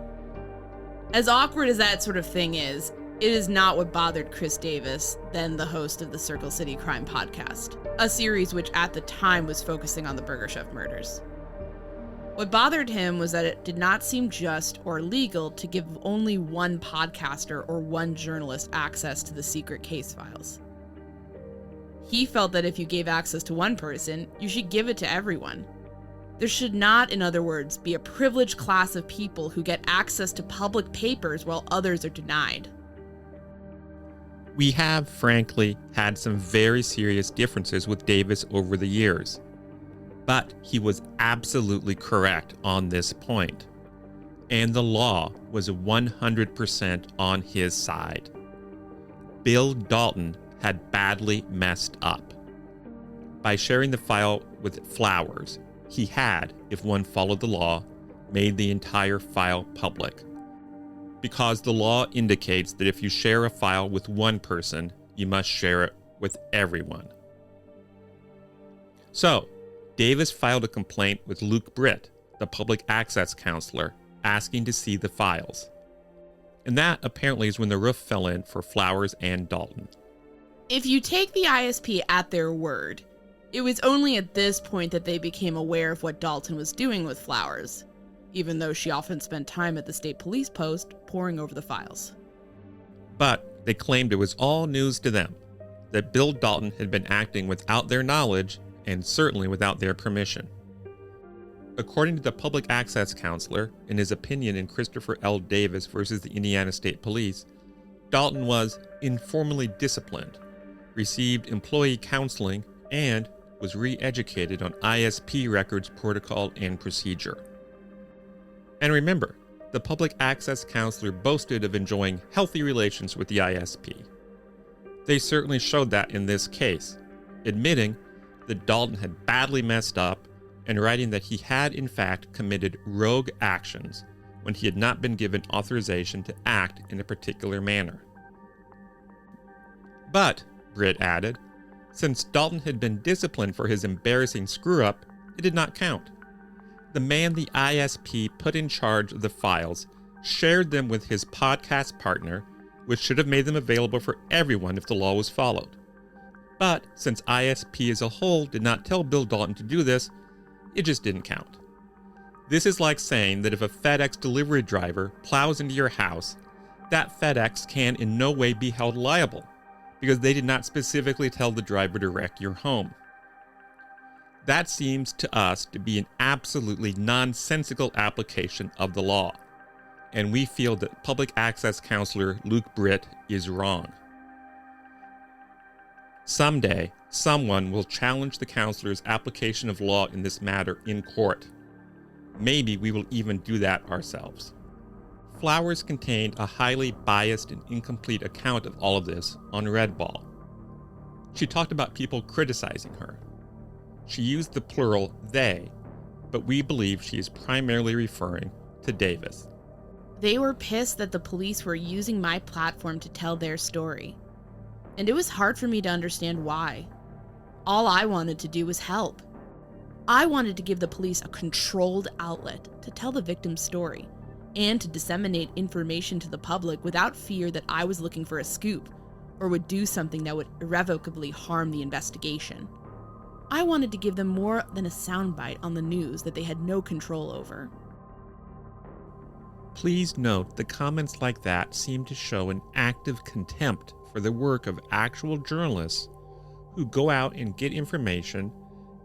As awkward as that sort of thing is, it is not what bothered Chris Davis, then the host of the Circle City Crime Podcast, a series which at the time was focusing on the Burger Chef murders. What bothered him was that it did not seem just or legal to give only one podcaster or one journalist access to the secret case files. He felt that if you gave access to one person, you should give it to everyone. There should not, in other words, be a privileged class of people who get access to public papers while others are denied. We have, frankly, had some very serious differences with Davis over the years. But he was absolutely correct on this point. And the law was 100% on his side. Bill Dalton had badly messed up. By sharing the file with Flowers, he had, if one followed the law, made the entire file public. Because the law indicates that if you share a file with one person, you must share it with everyone. So, Davis filed a complaint with Luke Britt, the public access counselor, asking to see the files. And that apparently is when the roof fell in for Flowers and Dalton. If you take the ISP at their word, it was only at this point that they became aware of what Dalton was doing with Flowers, even though she often spent time at the state police post poring over the files. But they claimed it was all news to them, that Bill Dalton had been acting without their knowledge and certainly without their permission. According to the public access counselor, in his opinion in Christopher L. Davis versus the Indiana State Police, Dalton was informally disciplined, received employee counseling, and was re-educated on ISP records protocol and procedure. And remember, the public access counselor boasted of enjoying healthy relations with the ISP. They certainly showed that in this case, admitting that Dalton had badly messed up and writing that he had in fact committed rogue actions when he had not been given authorization to act in a particular manner. But, Britt added, since Dalton had been disciplined for his embarrassing screw-up, it did not count. The man the ISP put in charge of the files shared them with his podcast partner, which should have made them available for everyone if the law was followed. But since ISP as a whole did not tell Bill Dalton to do this, it just didn't count. This is like saying that if a FedEx delivery driver plows into your house, that FedEx can in no way be held liable, because they did not specifically tell the driver to wreck your home. That seems to us to be an absolutely nonsensical application of the law, and we feel that public access counselor Luke Britt is wrong. Someday, someone will challenge the counselor's application of law in this matter in court. Maybe we will even do that ourselves. Flowers contained a highly biased and incomplete account of all of this on Redball. She talked about people criticizing her. She used the plural they, but we believe she is primarily referring to Davis. They were pissed that the police were using my platform to tell their story. And it was hard for me to understand why. All I wanted to do was help. I wanted to give the police a controlled outlet to tell the victim's story and to disseminate information to the public without fear that I was looking for a scoop or would do something that would irrevocably harm the investigation. I wanted to give them more than a soundbite on the news that they had no control over. Please note that comments like that seem to show an active contempt for the work of actual journalists who go out and get information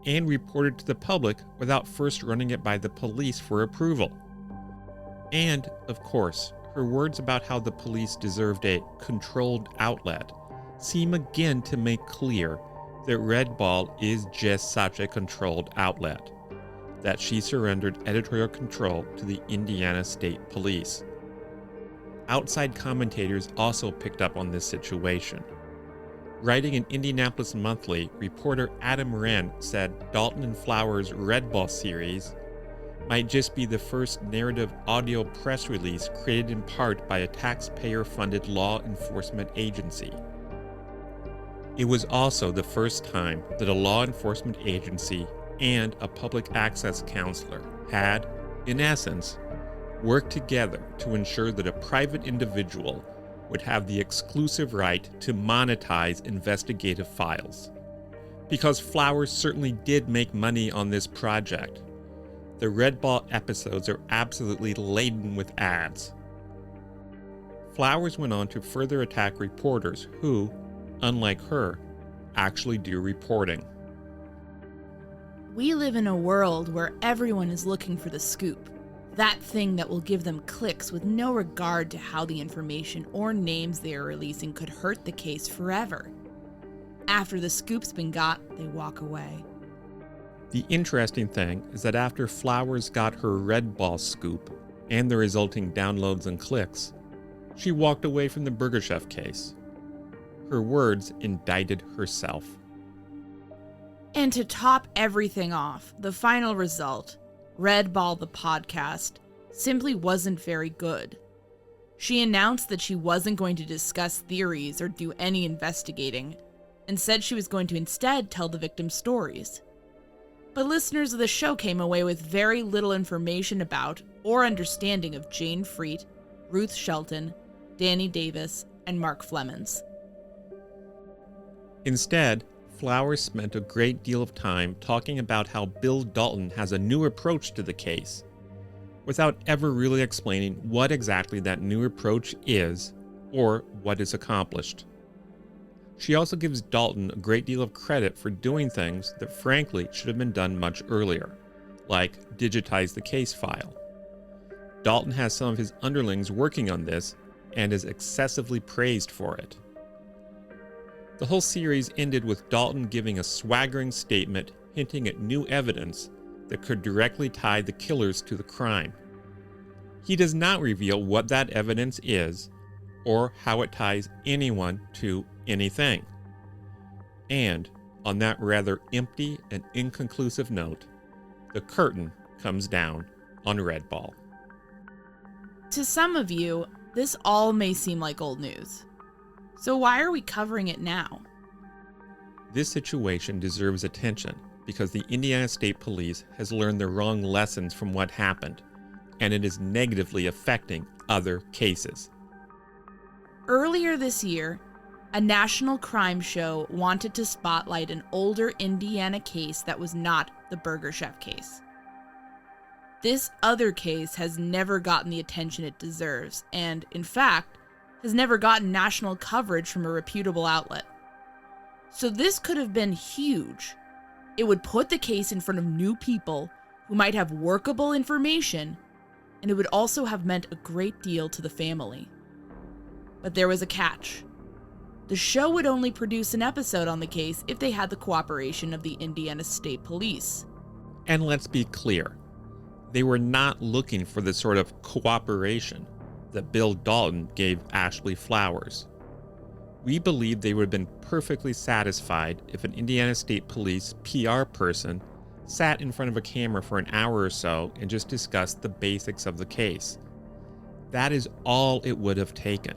and report it to the public without first running it by the police for approval. And, of course, her words about how the police deserved a controlled outlet seem again to make clear that Redball is just such a controlled outlet, that she surrendered editorial control to the Indiana State Police. Outside commentators also picked up on this situation. Writing in Indianapolis Monthly, reporter Adam Wren said Dalton and Flowers' Redball series might just be the first narrative audio press release created in part by a taxpayer-funded law enforcement agency. It was also the first time that a law enforcement agency and a public access counselor had, in essence, worked together to ensure that a private individual would have the exclusive right to monetize investigative files. Because Flowers certainly did make money on this project, the Redball episodes are absolutely laden with ads. Flowers went on to further attack reporters who, unlike her, actually do reporting. We live in a world where everyone is looking for the scoop, that thing that will give them clicks with no regard to how the information or names they are releasing could hurt the case forever. After the scoop's been got, they walk away. The interesting thing is that after Flowers got her Redball scoop and the resulting downloads and clicks, she walked away from the Burger Chef case. Her words indicted herself. And to top everything off, the final result, Redball the podcast, simply wasn't very good. She announced that she wasn't going to discuss theories or do any investigating, and said she was going to instead tell the victim's stories. But listeners of the show came away with very little information about or understanding of Jane Freet, Ruth Shelton, Danny Davis, and Mark Flemons. Instead, Flowers spent a great deal of time talking about how Bill Dalton has a new approach to the case, without ever really explaining what exactly that new approach is or what is accomplished. She also gives Dalton a great deal of credit for doing things that frankly should have been done much earlier, like digitize the case file. Dalton has some of his underlings working on this and is excessively praised for it. The whole series ended with Dalton giving a swaggering statement hinting at new evidence that could directly tie the killers to the crime. He does not reveal what that evidence is or how it ties anyone to anything. And on that rather empty and inconclusive note, the curtain comes down on Red Ball. To some of you, this all may seem like old news. So why are we covering it now? This situation deserves attention because the Indiana State Police has learned the wrong lessons from what happened, and it is negatively affecting other cases. Earlier this year, a national crime show wanted to spotlight an older Indiana case that was not the Burger Chef case. This other case has never gotten the attention it deserves, and, in fact, has never gotten national coverage from a reputable outlet. So this could have been huge. It would put the case in front of new people who might have workable information, and it would also have meant a great deal to the family. But there was a catch. The show would only produce an episode on the case if they had the cooperation of the Indiana State Police. And let's be clear, they were not looking for the sort of cooperation that Bill Dalton gave Ashley Flowers. We believe they would have been perfectly satisfied if an Indiana State Police PR person sat in front of a camera for an hour or so and just discussed the basics of the case. That is all it would have taken.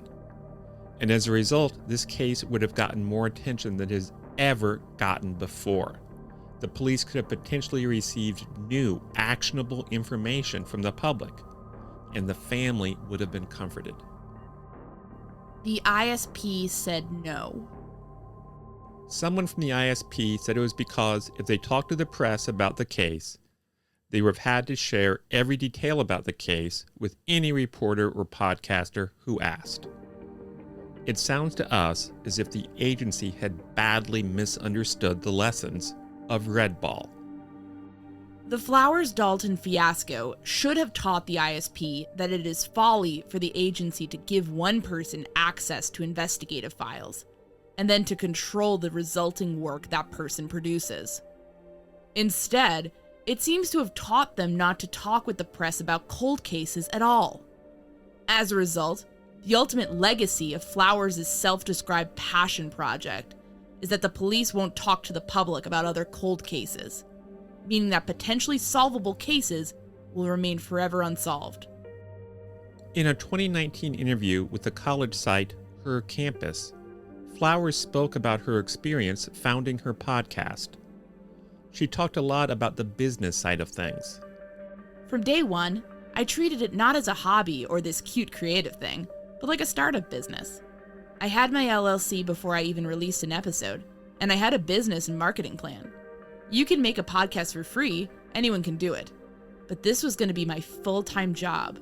And as a result, this case would have gotten more attention than it has ever gotten before. The police could have potentially received new, actionable information from the public, and the family would have been comforted. The ISP said no. Someone from the ISP said it was because if they talked to the press about the case, they would have had to share every detail about the case with any reporter or podcaster who asked. It sounds to us as if the agency had badly misunderstood the lessons of Red Ball. The Flowers-Dalton fiasco should have taught the ISP that it is folly for the agency to give one person access to investigative files, and then to control the resulting work that person produces. Instead, it seems to have taught them not to talk with the press about cold cases at all. As a result, the ultimate legacy of Flowers' self-described passion project is that the police won't talk to the public about other cold cases, meaning that potentially solvable cases will remain forever unsolved. In a 2019 interview with the college site Her Campus, Flowers spoke about her experience founding her podcast. She talked a lot about the business side of things. From day one, I treated it not as a hobby or this cute creative thing, but like a startup business. I had my LLC before I even released an episode, and I had a business and marketing plan. You can make a podcast for free, anyone can do it. But this was going to be my full-time job.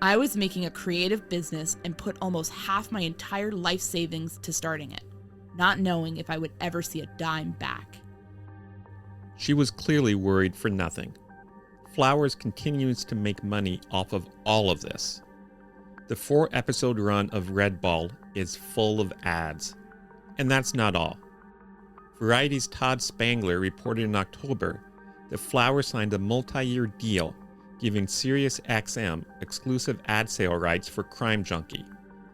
I was making a creative business and put almost half my entire life savings to starting it, not knowing if I would ever see a dime back. She was clearly worried for nothing. Flowers continues to make money off of all of this. The 4-episode run of Red Ball is full of ads. And that's not all. Variety's Todd Spangler reported in October that Flowers signed a multi-year deal giving SiriusXM exclusive ad sale rights for Crime Junkie,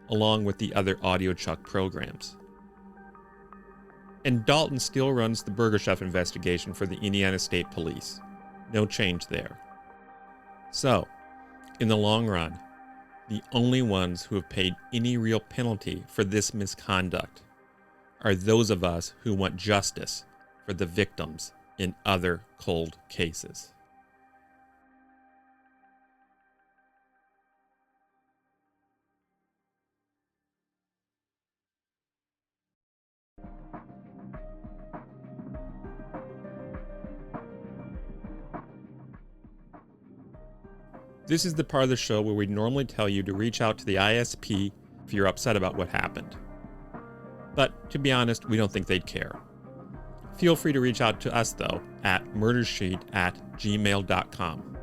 along with the other AudioChuck programs. And Dalton still runs the Burger Chef investigation for the Indiana State Police. No change there. So, in the long run, the only ones who have paid any real penalty for this misconduct are those of us who want justice for the victims in other cold cases. This is the part of the show where we normally tell you to reach out to the ISP if you're upset about what happened. But to be honest, we don't think they'd care. Feel free to reach out to us, though, at murdersheet@gmail.com.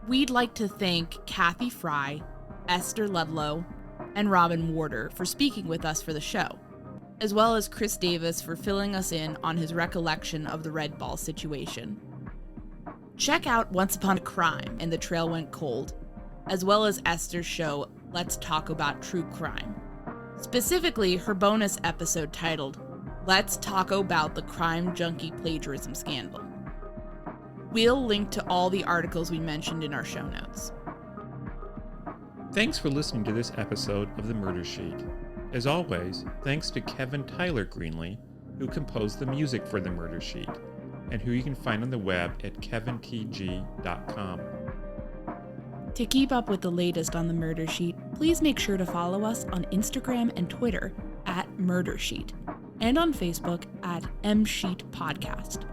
We'd like to thank Kathy Fry, Esther Ludlow, and Robin Warder for speaking with us for the show, as well as Chris Davis for filling us in on his recollection of the Red Ball situation. Check out Once Upon a Crime and The Trail Went Cold, as well as Esther's show, Let's Talk About True Crime. Specifically, her bonus episode titled, Let's Talk About the Crime Junkie Plagiarism Scandal. We'll link to all the articles we mentioned in our show notes. Thanks for listening to this episode of The Murder Sheet. As always, thanks to Kevin Tyler Greenlee, who composed the music for The Murder Sheet, and who you can find on the web at kevintg.com. To keep up with the latest on The Murder Sheet, please make sure to follow us on Instagram and Twitter at Murder Sheet, and on Facebook at MSheet Podcast,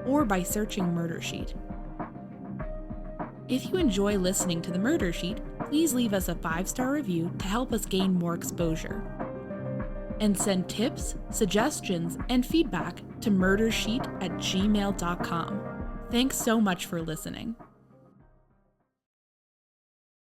or by searching Murder Sheet. If you enjoy listening to The Murder Sheet, please leave us a 5-star review to help us gain more exposure. And send tips, suggestions, and feedback to murdersheet@gmail.com. Thanks so much for listening.